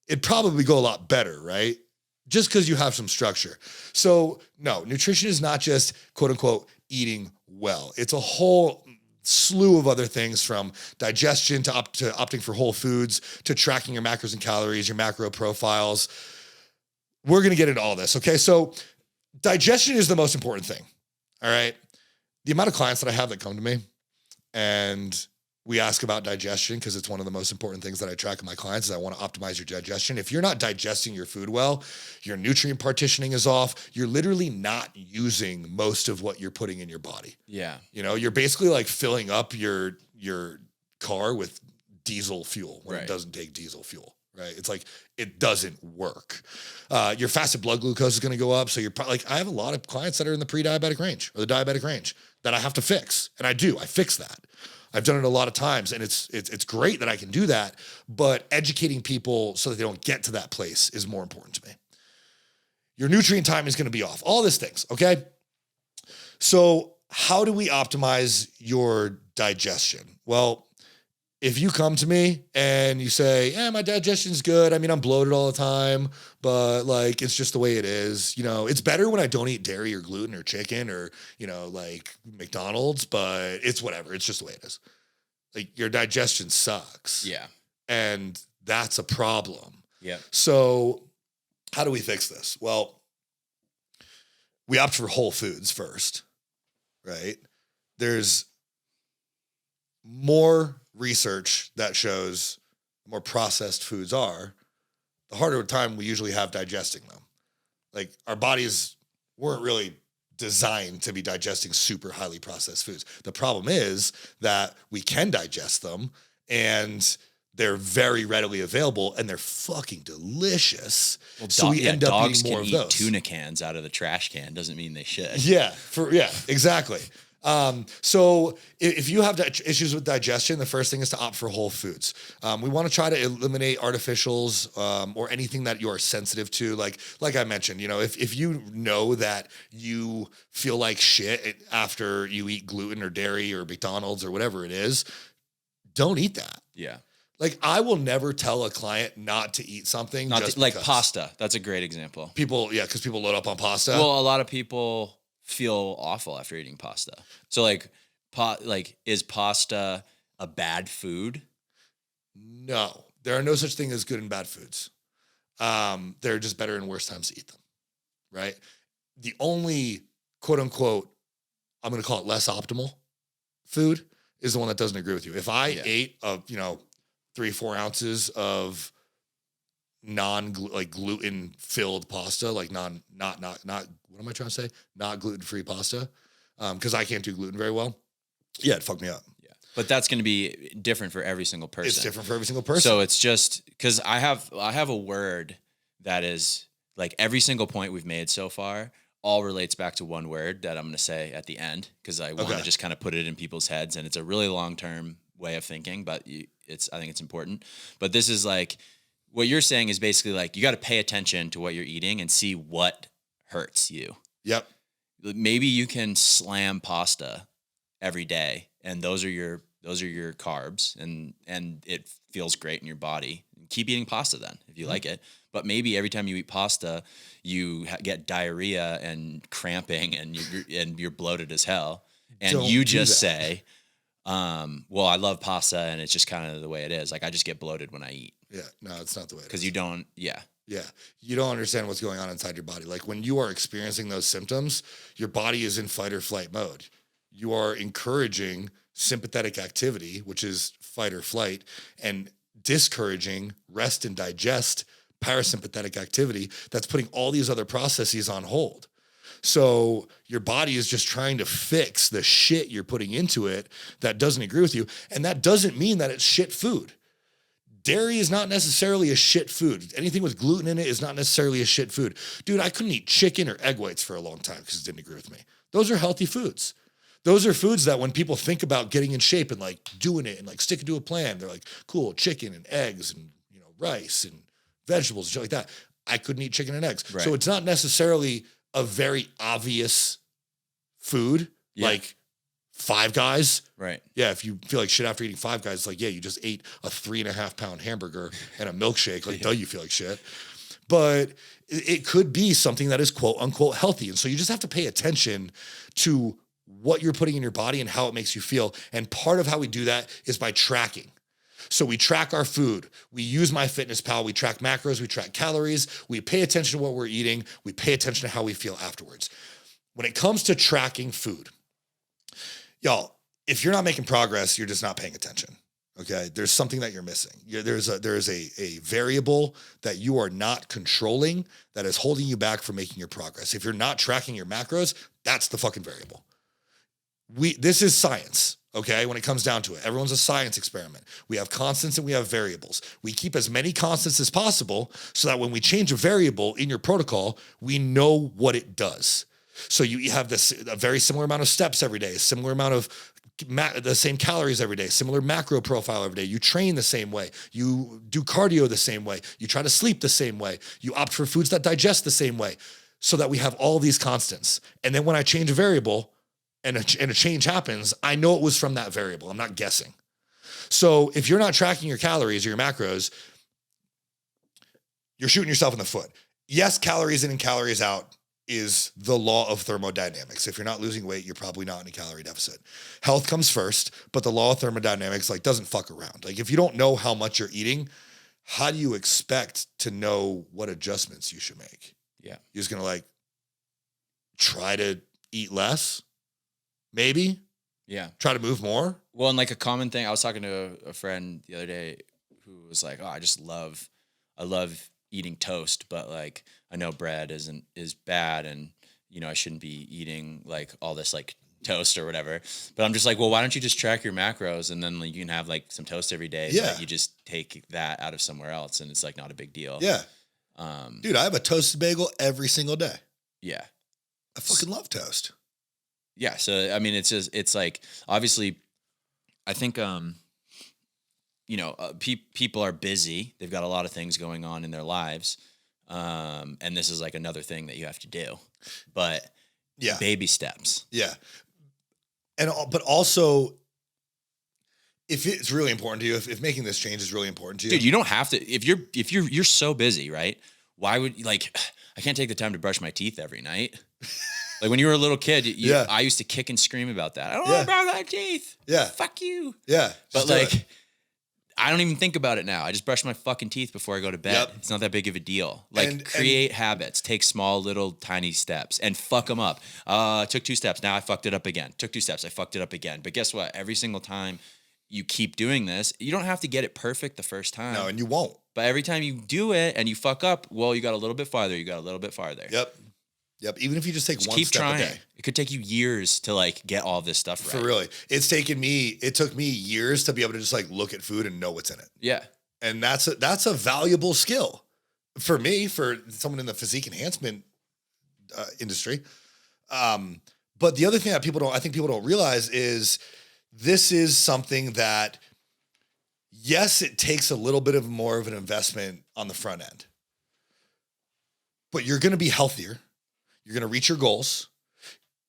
it'd probably go a lot better, right? Just because you have some structure. So no, nutrition is not just quote unquote eating well. It's a whole slew of other things, from digestion to opting for whole foods, to tracking your macros and calories, your macro profiles. We're going to get into all this. Okay. So digestion is the most important thing. All right. The amount of clients that I have that come to me and we ask about digestion, because it's one of the most important things that I track in my clients, is I want to optimize your digestion. If you're not digesting your food well, your nutrient partitioning is off. You're literally not using most of what you're putting in your body. Yeah. You're basically like filling up your car with diesel fuel when Right. it doesn't take diesel fuel. Right. It's like, it doesn't work. Your fasted blood glucose is going to go up. So you're probably like, I have a lot of clients that are in the pre-diabetic range or the diabetic range that I have to fix. And I fix that. I've done it a lot of times, and it's great that I can do that, but educating people so that they don't get to that place is more important to me. Your nutrient time is going to be off. All these things. Okay. So how do we optimize your digestion? Well, if you come to me and you say, yeah, my digestion's good. I mean, I'm bloated all the time, but like, it's just the way it is. It's better when I don't eat dairy or gluten or chicken or, like McDonald's, but it's whatever. It's just the way it is. Like, your digestion sucks. Yeah. And that's a problem. Yeah. So how do we fix this? Well, we opt for whole foods first, right? There's more research that shows the more processed foods are, the harder time we usually have digesting them. Like, our bodies weren't really designed to be digesting super highly processed foods. The problem is that we can digest them, and they're very readily available, and they're fucking delicious. Well, so we end up dogs eating more can of eat those. tuna cans out of the trash can. Doesn't mean they should. Yeah, exactly. So if you have issues with digestion, the first thing is to opt for whole foods. We want to try to eliminate artificials, or anything that you are sensitive to. Like I mentioned, if you know that you feel like shit after you eat gluten or dairy or McDonald's or whatever it is, don't eat that. Yeah. Like, I will never tell a client not to eat something. Like pasta. That's a great example. Because people load up on pasta. Well, a lot of people feel awful after eating pasta. So is pasta a bad food? No, there are no such thing as good and bad foods. There are just better and worse times to eat them, right? The only quote unquote, I'm going to call it less optimal food, is the one that doesn't agree with you. If I ate 3-4 ounces of gluten filled pasta, like not what am I trying to say? Not gluten-free pasta. Cause I can't do gluten very well. Yeah. It fucked me up. Yeah. But that's going to be different for every single person. It's different for every single person. So it's just, cause I have a word that is like, every single point we've made so far all relates back to one word that I'm going to say at the end. Cause I want to just kind of put it in people's heads, and it's a really long-term way of thinking, but I think it's important. But this is like, what you're saying is basically like, you got to pay attention to what you're eating and see what hurts you. Yep. Maybe you can slam pasta every day, and those are your carbs, and it feels great in your body. Keep eating pasta then if you like it. But maybe every time you eat pasta, you get diarrhea and cramping, and you're bloated as hell. And Don't you do just that. say, well, I love pasta, and it's just kind of the way it is. Like, I just get bloated when I eat. Yeah. No, it's not the way it is. Because you don't, yeah. Yeah. You don't understand what's going on inside your body. Like, when you are experiencing those symptoms, your body is in fight or flight mode. You are encouraging sympathetic activity, which is fight or flight, and discouraging rest and digest, parasympathetic activity that's putting all these other processes on hold. So your body is just trying to fix the shit you're putting into it that doesn't agree with you. And that doesn't mean that it's shit food. Dairy is not necessarily a shit food. Anything with gluten in it is not necessarily a shit food. Dude, I couldn't eat chicken or egg whites for a long time because it didn't agree with me. Those are healthy foods. Those are foods that when people think about getting in shape and like doing it and like sticking to a plan, they're like, cool, chicken and eggs and, rice and vegetables and shit like that. I couldn't eat chicken and eggs. Right. So it's not necessarily a very obvious food like Five Guys. Right. Yeah, if you feel like shit after eating Five Guys, it's like, yeah, you just ate a 3.5 pound hamburger and a milkshake. Like, duh, you feel like shit. But it could be something that is quote unquote healthy. And so you just have to pay attention to what you're putting in your body and how it makes you feel. And part of how we do that is by tracking. So we track our food. We use MyFitnessPal. We track macros. We track calories. We pay attention to what we're eating. We pay attention to how we feel afterwards. When it comes to tracking food, y'all, if you're not making progress, you're just not paying attention. Okay. There's something that you're missing. There's a variable that you are not controlling that is holding you back from making your progress. If you're not tracking your macros, that's the fucking variable. This is science. Okay. When it comes down to it, everyone's a science experiment. We have constants and we have variables. We keep as many constants as possible so that when we change a variable in your protocol, we know what it does. So you have a very similar amount of steps every day, similar amount of the same calories every day, similar macro profile every day. You train the same way. You do cardio the same way. You try to sleep the same way. You opt for foods that digest the same way so that we have all these constants. And then when I change a variable and a change happens, I know it was from that variable. I'm not guessing. So if you're not tracking your calories or your macros, you're shooting yourself in the foot. Yes, calories in and calories out is the law of thermodynamics. If you're not losing weight, you're probably not in a calorie deficit. Health comes first, but the law of thermodynamics doesn't fuck around. If you don't know how much you're eating, how do you expect to know what adjustments you should make? Yeah. You're just going to try to eat less, maybe? Yeah. Try to move more? Well, and a common thing, I was talking to a friend the other day who was like, oh, I love eating toast, but I know bread is bad and I shouldn't be eating all this toast or whatever. But I'm just well, why don't you just track your macros and then you can have some toast every day. Yeah. So you just take that out of somewhere else and it's not a big deal. Yeah. Dude, I have a toasted bagel every single day. Yeah. I fucking love toast. Yeah. So, I mean, it's obviously I think, people are busy. They've got a lot of things going on in their lives. And this is another thing that you have to do, but baby steps. Yeah. But also if it's really important to you, if making this change is really important to you, dude, you don't have to, if you're so busy, right? Why would I can't take the time to brush my teeth every night. When you were a little kid, I used to kick and scream about that. I don't want to brush my teeth. Yeah. Fuck you. Yeah. But I don't even think about it now. I just brush my fucking teeth before I go to bed. Yep. It's not that big of a deal. Create habits, take small, little, tiny steps and fuck them up. Took 2 steps. Now I fucked it up again. Took 2 steps. I fucked it up again. But guess what? Every single time you keep doing this, you don't have to get it perfect the first time. No, and you won't. But every time you do it and you fuck up, well, you got a little bit farther. You got a little bit farther. Yep. Even if you just take one keep step trying. a day. It could take you years to get all this stuff right. For really. It took me years to be able to just look at food and know what's in it. Yeah. And that's a valuable skill for me, for someone in the physique enhancement industry. But the other thing that I think people don't realize is this is something that, yes, it takes a little bit of more of an investment on the front end, but you're going to be healthier. You're going to reach your goals.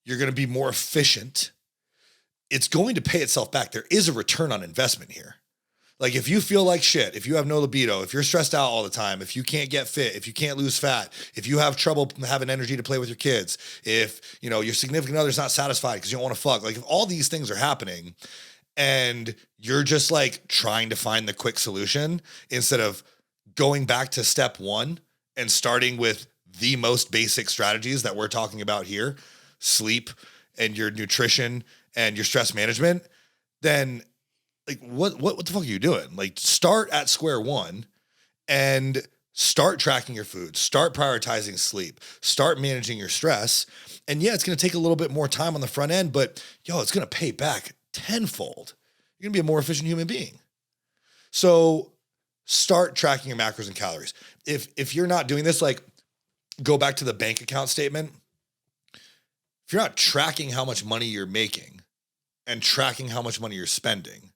You're going to be more efficient. It's going to pay itself back. There is a return on investment here. If you feel like shit, if you have no libido, if you're stressed out all the time, if you can't get fit, if you can't lose fat, if you have trouble having energy to play with your kids, if, your significant other's not satisfied because you don't want to fuck, if all these things are happening and you're just trying to find the quick solution instead of going back to step 1 and starting with the most basic strategies that we're talking about here, sleep and your nutrition and your stress management, then what the fuck are you doing? Start at square one and start tracking your food, start prioritizing sleep, start managing your stress. And yeah, it's going to take a little bit more time on the front end, but it's going to pay back tenfold. You're going to be a more efficient human being. So start tracking your macros and calories. If you're not doing this, go back to the bank account statement. If you're not tracking how much money you're making and tracking how much money you're spending,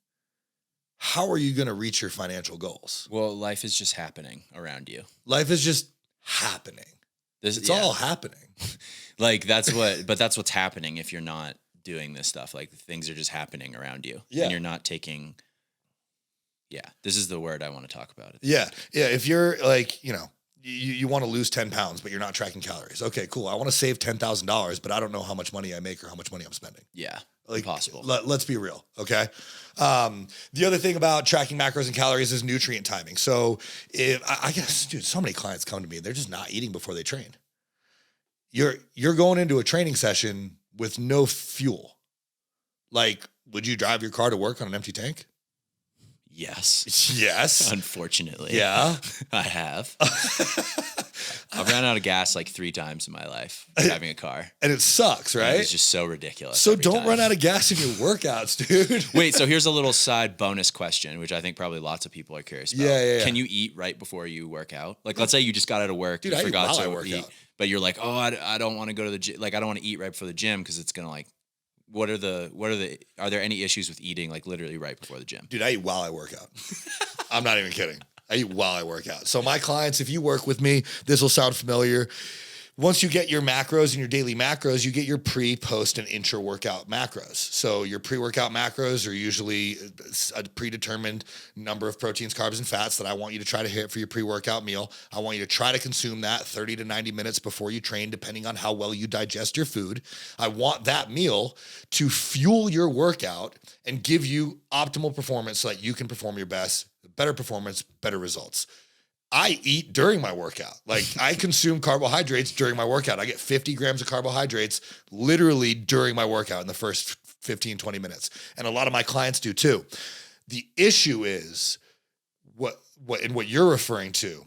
how are you going to reach your financial goals? Well, life is just happening around you. Life is just happening. It's all happening. Like that's what's happening if you're not doing this stuff. Like things are just happening around you. Yeah. And you're not taking. Yeah. This is the word I want to talk about. Yeah. Yeah. If you're like, you want to lose 10 pounds, but you're not tracking calories. Okay, cool. I want to save $10,000, but I don't know how much money I make or how much money I'm spending. Yeah. Like, impossible. Let's be real. Okay. The other thing about tracking macros and calories is nutrient timing. So I guess, dude, so many clients come to me, they're just not eating before they train. You're going into a training session with no fuel. Like, would you drive your car to work on an empty tank? Yes. Yes. Unfortunately. Yeah. I have. I've ran out of gas like 3 times in my life driving a car. And it sucks, right? It's just so ridiculous. So don't run out of gas in your workouts, dude. Wait, so here's a little side bonus question, which I think probably lots of people are curious about. Yeah. Can you eat right before you work out? Like, let's say you just got out of work, dude, you forgot to work eat, out. but you're like, oh, I don't want to go to the gym. Like, I don't want to eat right before the gym because it's going to like, are there any issues with eating like literally right before the gym? Dude, I eat while I work out. I'm not even kidding. I eat while I work out. So my clients, if you work with me, this will sound familiar. Once you get your macros and your daily macros, you get your pre, post, and intra-workout macros. So your pre-workout macros are usually a predetermined number of proteins, carbs, and fats that I want you to try to hit for your pre-workout meal. I want you to try to consume that 30 to 90 minutes before you train, depending on how well you digest your food. I want that meal to fuel your workout and give you optimal performance so that you can perform your best, better performance, better results. I eat during my workout. Like I consume carbohydrates during my workout. I get 50 grams of carbohydrates literally during my workout in the first 15, 20 minutes. And a lot of my clients do too. The issue is what you're referring to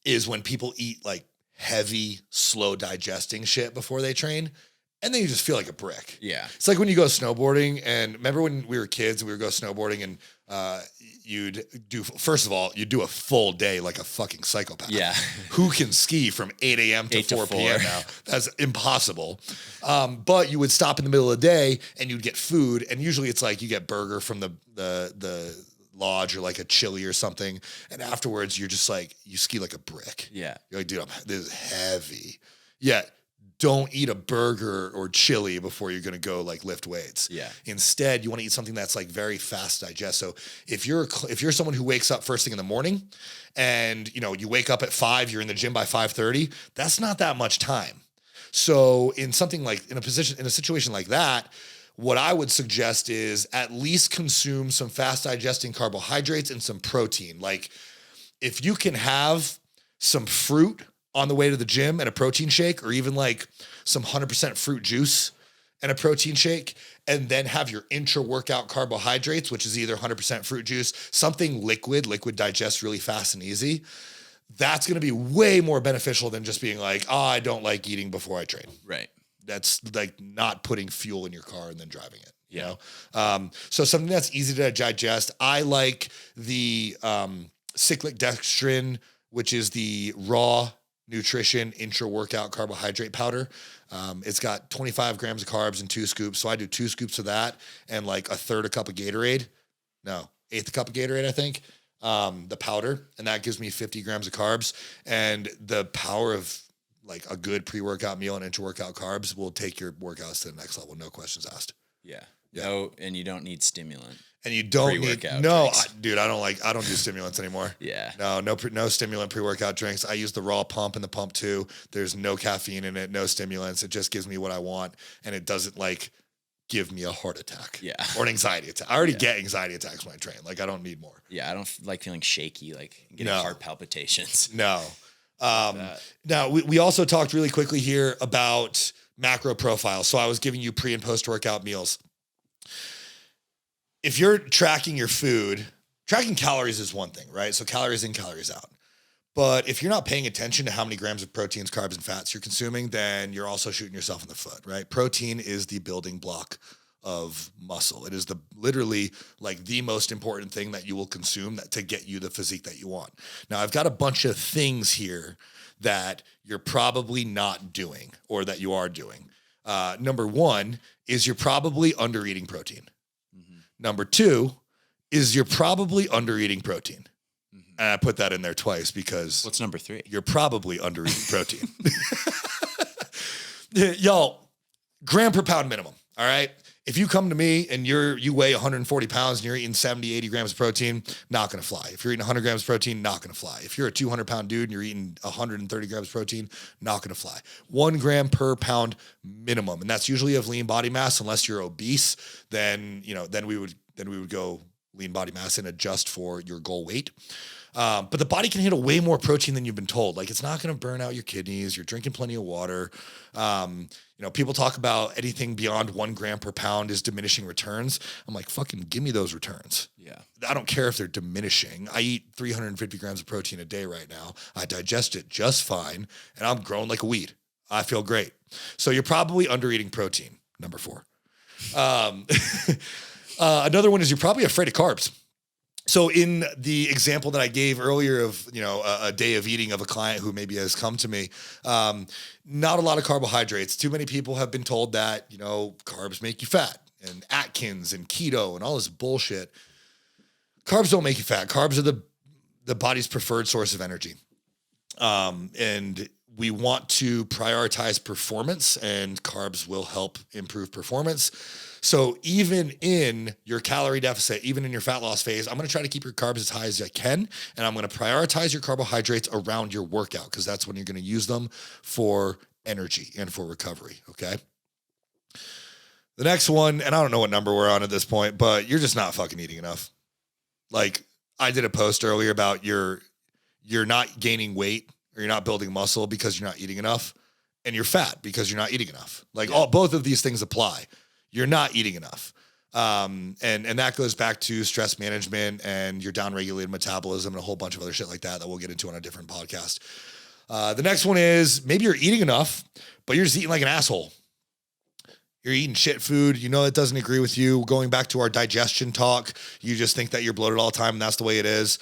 is when people eat like heavy, slow digesting shit before they train. And then you just feel like a brick. Yeah. It's like when you go snowboarding, and remember when we were kids and we would go snowboarding and you'd do a full day like a fucking psychopath. Yeah. Who can ski from 8 a.m. to 4 p.m. now? That's impossible. But you would stop in the middle of the day and you'd get food. And usually it's like you get burger from the lodge or like a chili or something. And afterwards you're just like, you ski like a brick. Yeah. You're like, dude, this is heavy. Yeah. Don't eat a burger or chili before you're going to go like lift weights. Yeah. Instead, you want to eat something that's like very fast digest. So if you're someone who wakes up first thing in the morning and, you wake up at 5, you're in the gym by 5:30, that's not that much time. So in a situation like that, what I would suggest is at least consume some fast digesting carbohydrates and some protein. Like if you can have some fruit on the way to the gym and a protein shake, or even like some 100% fruit juice and a protein shake, and then have your intra-workout carbohydrates, which is either 100% fruit juice, something liquid digests really fast and easy. That's going to be way more beneficial than just being like, I don't like eating before I train. Right. That's like not putting fuel in your car and then driving it. Yeah. So something that's easy to digest. I like the cyclic dextrin, which is the raw nutrition intra-workout carbohydrate powder. It's got 25 grams of carbs and 2 scoops. So I do 2 scoops of that and like a third a cup of Gatorade. No, eighth cup of Gatorade, I think. The powder, and that gives me 50 grams of carbs. And the power of like a good pre-workout meal and intra-workout carbs will take your workouts to the next level. No questions asked. Yeah. No, and you don't need stimulant. And you don't need, dude, I don't do stimulants anymore. Yeah. No stimulant pre-workout drinks. I use the Raw Pump and the Pump 2. There's no caffeine in it, no stimulants. It just gives me what I want. And it doesn't like give me a heart attack. Yeah. Or an anxiety attack. I already get anxiety attacks when I train. Like I don't need more. Yeah. I don't like feeling shaky, like getting heart palpitations. No. Now we also talked really quickly here about macro profiles. So I was giving you pre and post workout meals. If you're tracking your food, tracking calories is one thing, right? So calories in, calories out. But if you're not paying attention to how many grams of proteins, carbs, and fats you're consuming, then you're also shooting yourself in the foot, right? Protein is the building block of muscle. It is literally like the most important thing that you will consume to get you the physique that you want. Now, I've got a bunch of things here that you're probably not doing or that you are doing. Number one is you're probably under eating protein. Number 2 is you're probably under eating protein. Mm-hmm. And I put that in there twice because What's number 3? you're probably under eating protein. Yo, gram per pound minimum. All right. If you come to me and you weigh 140 pounds and you're eating 70, 80 grams of protein, not going to fly. If you're eating 100 grams of protein, not going to fly. If you're a 200 pound dude and you're eating 130 grams of protein, not going to fly. 1 gram per pound minimum. And that's usually of lean body mass. Unless you're obese, then we would go lean body mass and adjust for your goal weight. But the body can handle way more protein than you've been told. Like, it's not going to burn out your kidneys. You're drinking plenty of water. People talk about anything beyond 1 gram per pound is diminishing returns. I'm like, fucking give me those returns. Yeah. I don't care if they're diminishing. I eat 350 grams of protein a day right now. I digest it just fine, and I'm growing like a weed. I feel great. So you're probably under eating protein, number 4. Another one is you're probably afraid of carbs. So in the example that I gave earlier of, a day of eating of a client who maybe has come to me, not a lot of carbohydrates. Too many people have been told that, carbs make you fat, and Atkins and keto and all this bullshit. Carbs don't make you fat. Carbs are the body's preferred source of energy. And we want to prioritize performance, and carbs will help improve performance. So even in your calorie deficit, even in your fat loss phase, I'm going to try to keep your carbs as high as I can. And I'm going to prioritize your carbohydrates around your workout, because that's when you're going to use them for energy and for recovery. Okay. The next one, and I don't know what number we're on at this point, but you're just not fucking eating enough. Like, I did a post earlier about you're not gaining weight, or you're not building muscle because you're not eating enough, and you're fat because you're not eating enough. Like, both of these things apply. You're not eating enough. And that goes back to stress management and your downregulated metabolism and a whole bunch of other shit like that we'll get into on a different podcast. The next one is maybe you're eating enough, but you're just eating like an asshole. You're eating shit food. It doesn't agree with you. Going back to our digestion talk, you just think that you're bloated all the time and that's the way it is.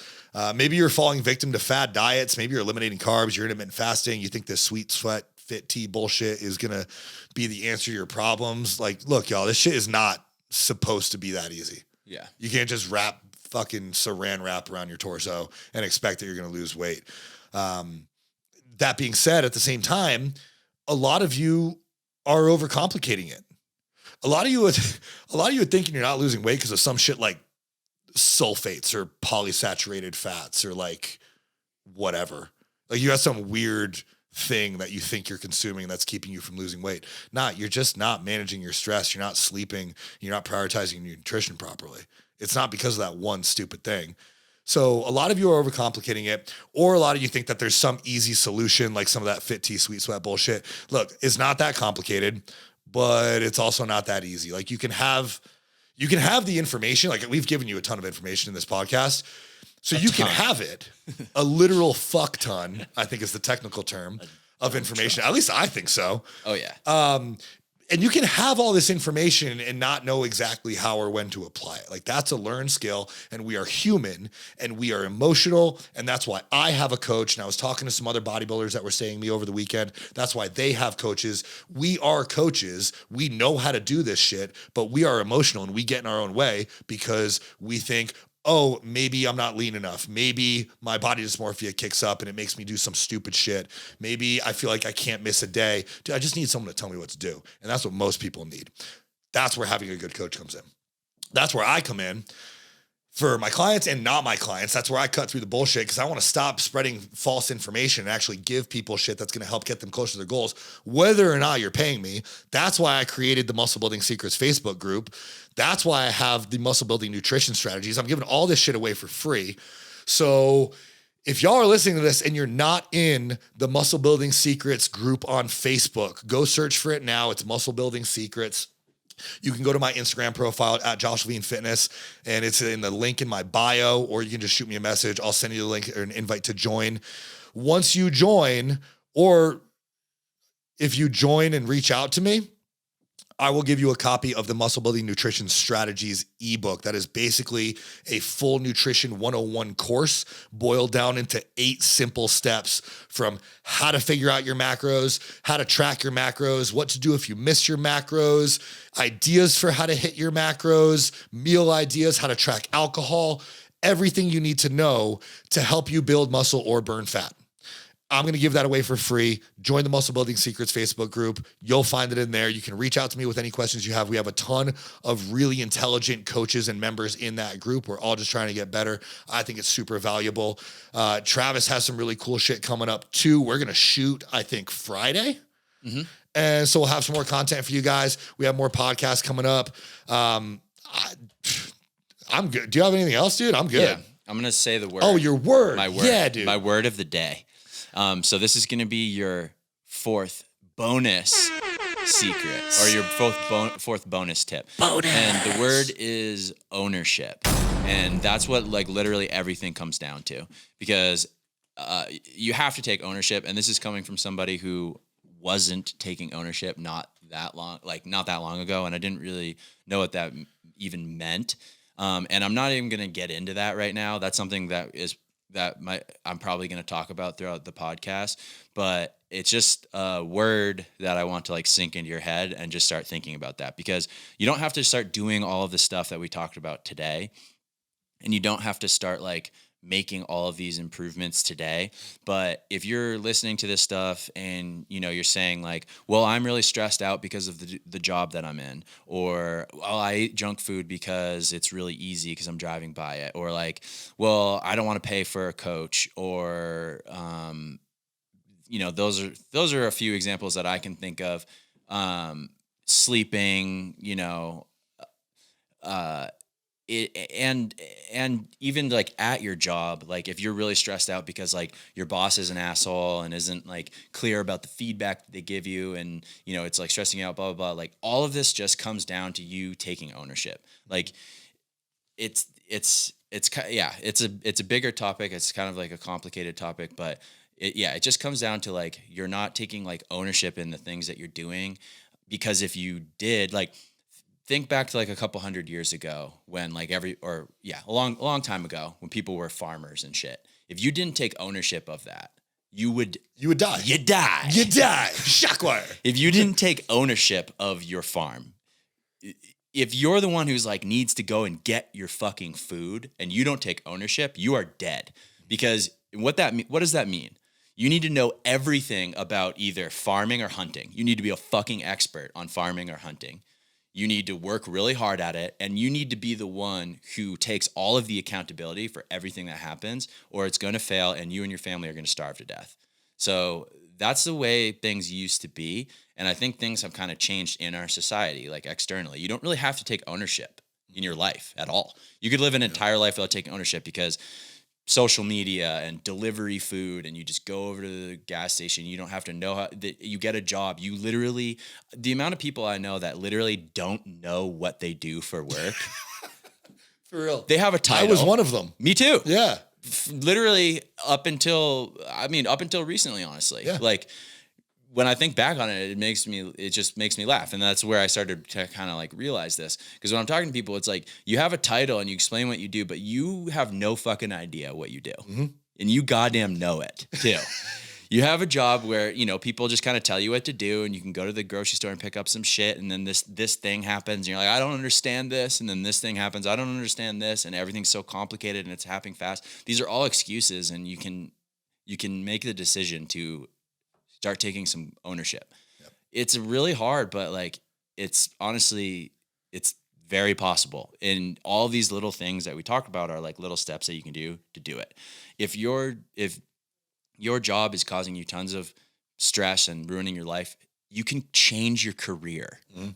Maybe you're falling victim to fad diets. Maybe you're eliminating carbs. You're intermittent fasting. You think this sweet sweat fit tea bullshit is going to be the answer to your problems. Like, look, y'all, this shit is not supposed to be that easy. Yeah. You can't just wrap fucking saran wrap around your torso and expect that you're going to lose weight. That being said, at the same time, a lot of you are overcomplicating it. A lot of you are thinking you're not losing weight because of some shit like sulfates or polysaturated fats or like whatever. Like, you have some weird thing that you think you're consuming that's keeping you from losing weight. You're just not managing your stress. You're not sleeping. You're not prioritizing your nutrition properly. It's not because of that one stupid thing. So a lot of you are overcomplicating it, or a lot of you think that there's some easy solution, like some of that fit tea, sweet sweat bullshit. Look, it's not that complicated, but it's also not that easy. Like, you can have the information. Like, we've given you a ton of information in this podcast. So you can have it, a literal fuck ton, I think is the technical term of information. At least I think so. Oh, yeah. And you can have all this information and not know exactly how or when to apply it. Like, that's a learned skill, and we are human and we are emotional. And that's why I have a coach. And I was talking to some other bodybuilders that were saying me over the weekend. That's why they have coaches. We are coaches. We know how to do this shit, but we are emotional and we get in our own way because we think, oh, maybe I'm not lean enough. Maybe my body dysmorphia kicks up and it makes me do some stupid shit. Maybe I feel like I can't miss a day. Dude, I just need someone to tell me what to do. And that's what most people need. That's where having a good coach comes in. That's where I come in for my clients and not my clients. That's where I cut through the bullshit, because I want to stop spreading false information and actually give people shit that's going to help get them closer to their goals, whether or not you're paying me. That's why I created the Muscle Building Secrets Facebook group. That's why I have the Muscle Building Nutrition Strategies. I'm giving all this shit away for free. So if y'all are listening to this and you're not in the Muscle Building Secrets group on Facebook, go search for it now. It's Muscle Building Secrets. You can go to my Instagram profile at Josh Levine Fitness, and it's in the link in my bio, or you can just shoot me a message. I'll send you the link or an invite to join. Once you join, or if you join and reach out to me, I will give you a copy of the Muscle Building Nutrition Strategies ebook. That is basically a full nutrition 101 course boiled down into 8 simple steps, from how to figure out your macros, how to track your macros, what to do if you miss your macros, ideas for how to hit your macros, meal ideas, how to track alcohol. everything you need to know to help you build muscle or burn fat. I'm going to give that away for free. Join the Muscle Building Secrets Facebook group. You'll find it in there. You can reach out to me with any questions you have. We have a ton of really intelligent coaches and members in that group. We're all just trying to get better. I think it's super valuable. Travis has some really cool shit coming up too. We're going to shoot, I think, Friday. Mm-hmm. And so we'll have some more content for you guys. We have more podcasts coming up. I'm good. Do you have anything else, dude? I'm good. Yeah. I'm going to say the word. Oh, your word. My word. Yeah, dude. My word of the day. So this is going to be your fourth bonus secret, or your fourth bonus tip. Bonus. And the word is ownership. And that's what like literally everything comes down to, because you have to take ownership. And this is coming from somebody who wasn't taking ownership not that long ago. And I didn't really know what that even meant. And I'm not even going to get into that right now. That's something I'm probably going to talk about throughout the podcast, but it's just a word that I want to like sink into your head and just start thinking about that, because you don't have to start doing all of the stuff that we talked about today. And you don't have to start like making all of these improvements today. But if you're listening to this stuff and, you know, you're saying like, well, I'm really stressed out because of the job that I'm in, or, well, I ate junk food because it's really easy because I'm driving by it, or like, well, I don't want to pay for a coach, or, you know, those are a few examples that I can think of. Sleeping, you know, and even like at your job, like if you're really stressed out because like your boss is an asshole and isn't like clear about the feedback that they give you, and you know it's like stressing you out, blah blah blah, like all of this just comes down to you taking ownership. Like it's a bigger topic. It's kind of like a complicated topic, but it just comes down to like you're not taking like ownership in the things that you're doing, because if you did, like, think back to like a couple hundred years ago when like a long time ago when people were farmers and shit. If you didn't take ownership of that, you would die. You die. Shockwire. If you didn't take ownership of your farm, if you're the one who's like needs to go and get your fucking food and you don't take ownership, you are dead. Because what does that mean? You need to know everything about either farming or hunting. You need to be a fucking expert on farming or hunting. You need to work really hard at it, and you need to be the one who takes all of the accountability for everything that happens, or it's going to fail and you and your family are going to starve to death. So that's the way things used to be. And I think things have kind of changed in our society, like externally. You don't really have to take ownership in your life at all. You could live an entire life without taking ownership, because social media and delivery food, and you just go over to the gas station. You don't have to know how you get a job. You literally, the amount of people I know that literally don't know what they do for work. For real. They have a title. I was one of them. Me too. Yeah. Literally up until recently, honestly. Yeah. Like when I think back on it, it just makes me laugh. And that's where I started to kind of like realize this. Because when I'm talking to people, it's like you have a title and you explain what you do, but you have no fucking idea what you do. Mm-hmm. And you goddamn know it too. You have a job where, you know, people just kind of tell you what to do, and you can go to the grocery store and pick up some shit, and then this thing happens and you're like, I don't understand this, and then this thing happens, I don't understand this, and everything's so complicated and it's happening fast. These are all excuses, and you can make the decision to start taking some ownership. Yep. It's really hard, but like it's very possible. And all these little things that we talked about are like little steps that you can do to do it. If your job is causing you tons of stress and ruining your life, you can change your career. Mm-hmm.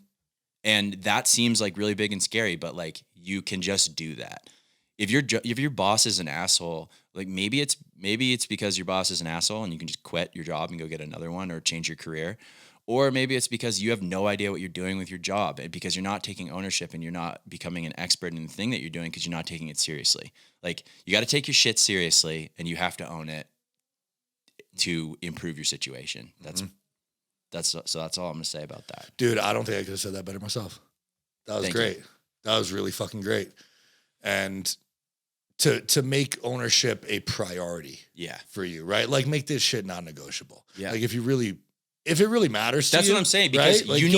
And that seems like really big and scary, but like you can just do that. If your boss is an asshole, like maybe it's because your boss is an asshole and you can just quit your job and go get another one or change your career. Or maybe it's because you have no idea what you're doing with your job, and because you're not taking ownership and you're not becoming an expert in the thing that you're doing because you're not taking it seriously. Like you got to take your shit seriously, and you have to own it to improve your situation. That's all I'm going to say about that. Dude, I don't think I could have said that better myself. That was great. That was really fucking great. And to make ownership a priority for you, right? Like make this shit non-negotiable. Yeah. Like if it really matters to you. That's what I'm saying, because right? Like you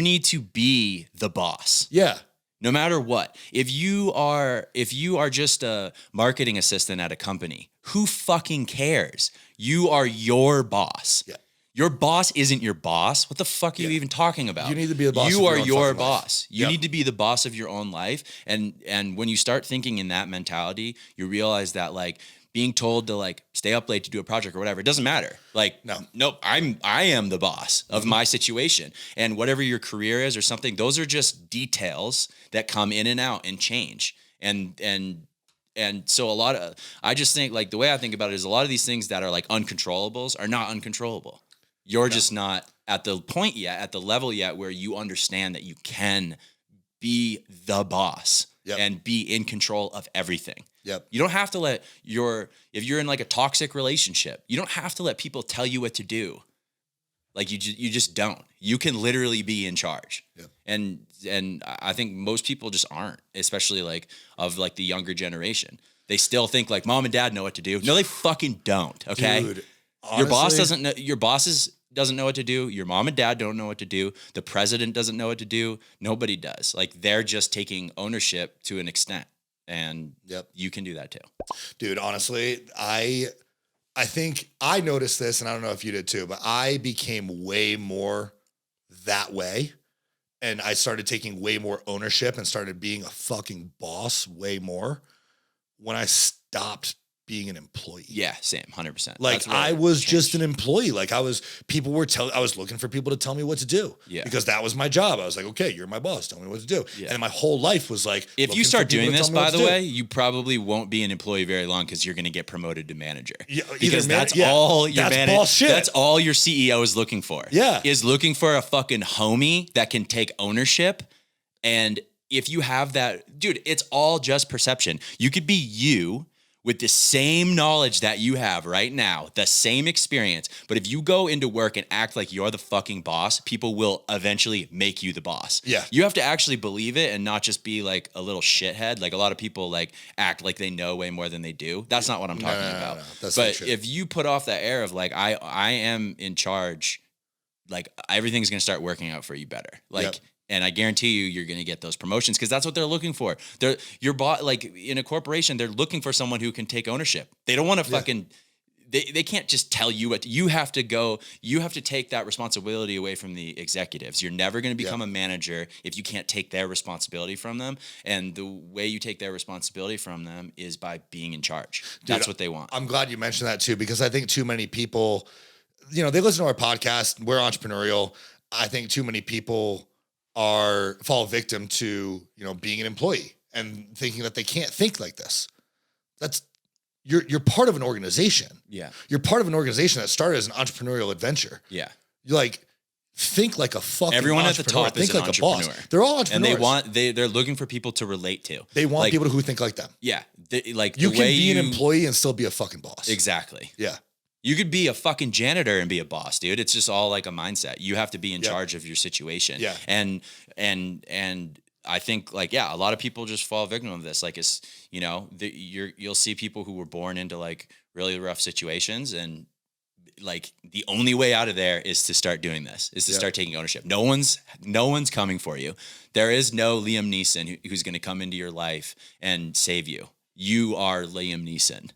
need to be the boss. Yeah. No matter what. If you are just a marketing assistant at a company, who fucking cares? You are your boss. Yeah. Your boss isn't your boss. What the fuck are you even talking about? You need to be the boss. You of are your your fucking life. boss. You need to be the boss of your own life. And when you start thinking in that mentality, you realize that like being told to like stay up late to do a project or whatever, it doesn't matter. Like, nope, I am the boss of my situation. And whatever your career is or something, those are just details that come in and out and change. And so I just think like the way I think about it is a lot of these things that are like uncontrollables are not uncontrollable. You're just not at the point yet, at the level yet where you understand that you can be the boss and be in control of everything. Yep. You don't have to if you're in like a toxic relationship, you don't have to let people tell you what to do. Like you just don't. You can literally be in charge. Yep. And I think most people just aren't, especially like of like the younger generation. They still think like mom and dad know what to do. No, they fucking don't. Okay. Dude, honestly, your boss doesn't know. Your bosses doesn't know what to do. Your mom and dad don't know what to do. The president doesn't know what to do. Nobody does. Like they're just taking ownership to an extent. And you can do that too. Dude, honestly, I think I noticed this, and I don't know if you did too, but I became way more that way. And I started taking way more ownership and started being a fucking boss way more when I stopped being an employee. Yeah, same, 100%. Like I was just an employee. Like I was looking for people to tell me what to do. Yeah. Because that was my job. I was like, okay, you're my boss. Tell me what to do. Yeah. And my whole life was like, if you start doing this, by the way, you probably won't be an employee very long because you're going to get promoted to manager. Yeah, because that's all your manager. That's all your CEO is looking for. Yeah. Is looking for a fucking homie that can take ownership. And if you have that, dude, it's all just perception. You could be you with the same knowledge that you have right now, the same experience. But if you go into work and act like you're the fucking boss, people will eventually make you the boss. Yeah. You have to actually believe it and not just be like a little shithead. Like a lot of people like act like they know way more than they do. That's not what I'm talking about. No. That's but if you put off that air of like, I am in charge, like everything's going to start working out for you better. Like, and I guarantee you're going to get those promotions because that's what they're looking for. Like in a corporation, they're looking for someone who can take ownership. They don't want to fucking, they can't just tell you what you have to go. You have to take that responsibility away from the executives. You're never going to become a manager if you can't take their responsibility from them. And the way you take their responsibility from them is by being in charge. That's what they want. I'm glad you mentioned that too, because I think too many people, they listen to our podcast. We're entrepreneurial. I think too many people fall victim to, being an employee and thinking that they can't think like this. That's you're part of an organization. Yeah. You're part of an organization that started as an entrepreneurial adventure. Yeah. You like think like a fucking everyone at the top think is an like entrepreneur. A boss. They're all entrepreneurs. And they're looking for people to relate to. They want people who think like them. Yeah. You can be an employee and still be a fucking boss. Exactly. Yeah. You could be a fucking janitor and be a boss, dude. It's just all like a mindset. You have to be in charge of your situation. Yeah. And I think like, a lot of people just fall victim of this. Like it's, you'll see people who were born into like really rough situations, and like the only way out of there is to start doing this, is to start taking ownership. No one's coming for you. There is no Liam Neeson who's going to come into your life and save you. You are Liam Neeson.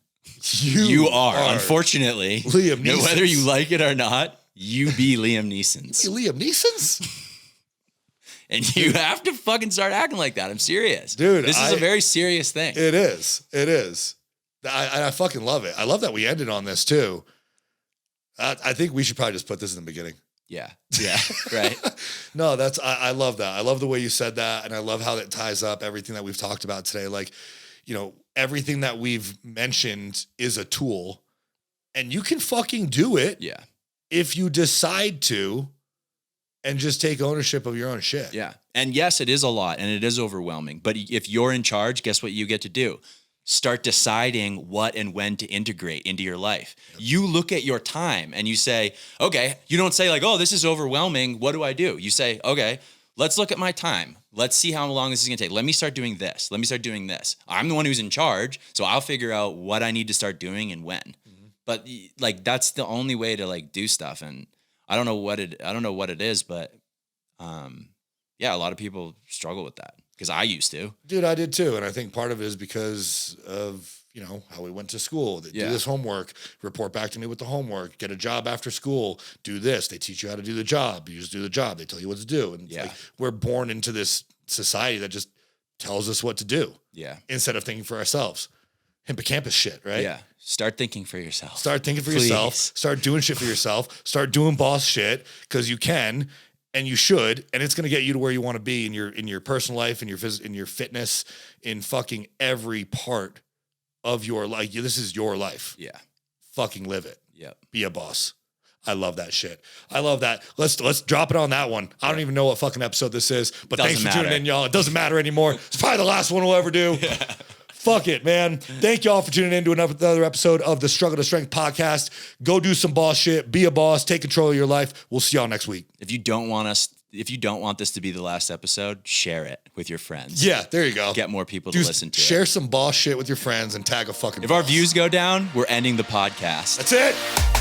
You are unfortunately, Liam Neeson. Whether you like it or not, you be Liam Neeson's. Liam Neeson's? And you have to fucking start acting like that. I'm serious. Dude, this is a very serious thing. It is. I fucking love it. I love that we ended on this too. I think we should probably just put this in the beginning. Yeah. Right. No, I love that. I love the way you said that. And I love how that ties up everything that we've talked about today. Like, everything that we've mentioned is a tool, and you can fucking do it. Yeah. If you decide to, and just take ownership of your own shit. Yeah. And yes, it is a lot and it is overwhelming, but if you're in charge, guess what you get to do? Start deciding what and when to integrate into your life. Yep. You look at your time and you say, okay, you don't say like, oh, this is overwhelming. What do I do? You say, okay, let's look at my time. Let's see how long this is going to take. Let me start doing this. Let me start doing this. I'm the one who's in charge, so I'll figure out what I need to start doing and when. Mm-hmm. But like that's the only way to like do stuff. And I don't know what it is, but a lot of people struggle with that. because I used to. Dude, I did too. And I think part of it is because of, you know, how we went to school. They do this homework, report back to me with the homework, get a job after school, do this. They teach you how to do the job. You just do the job. They tell you what to do. And it's like, we're born into this society that just tells us what to do. Yeah. Instead of thinking for ourselves. Hippocampus shit, right? Yeah. Start thinking for yourself. Start thinking for yourself. Start doing shit for yourself. Start doing boss shit because you can and you should, and it's going to get you to where you want to be in your personal life, in your fitness, in fucking every part of your life. This is your life. Yeah. Fucking live it. Yep. Be a boss. I love that shit. I love that. Let's drop it on that one. I don't even know what fucking episode this is, but thanks for tuning in, y'all. It doesn't matter anymore. It's probably the last one we'll ever do. Yeah. Fuck it, man. Thank y'all for tuning in to another episode of the Struggle to Strength podcast. Go do some boss shit. Be a boss. Take control of your life. We'll see y'all next week. If you don't want this to be the last episode, share it with your friends. Yeah, there you go. Get more people to listen to it. Share some boss shit with your friends and tag a fucking If boss. our views go down, we're ending the podcast. That's it.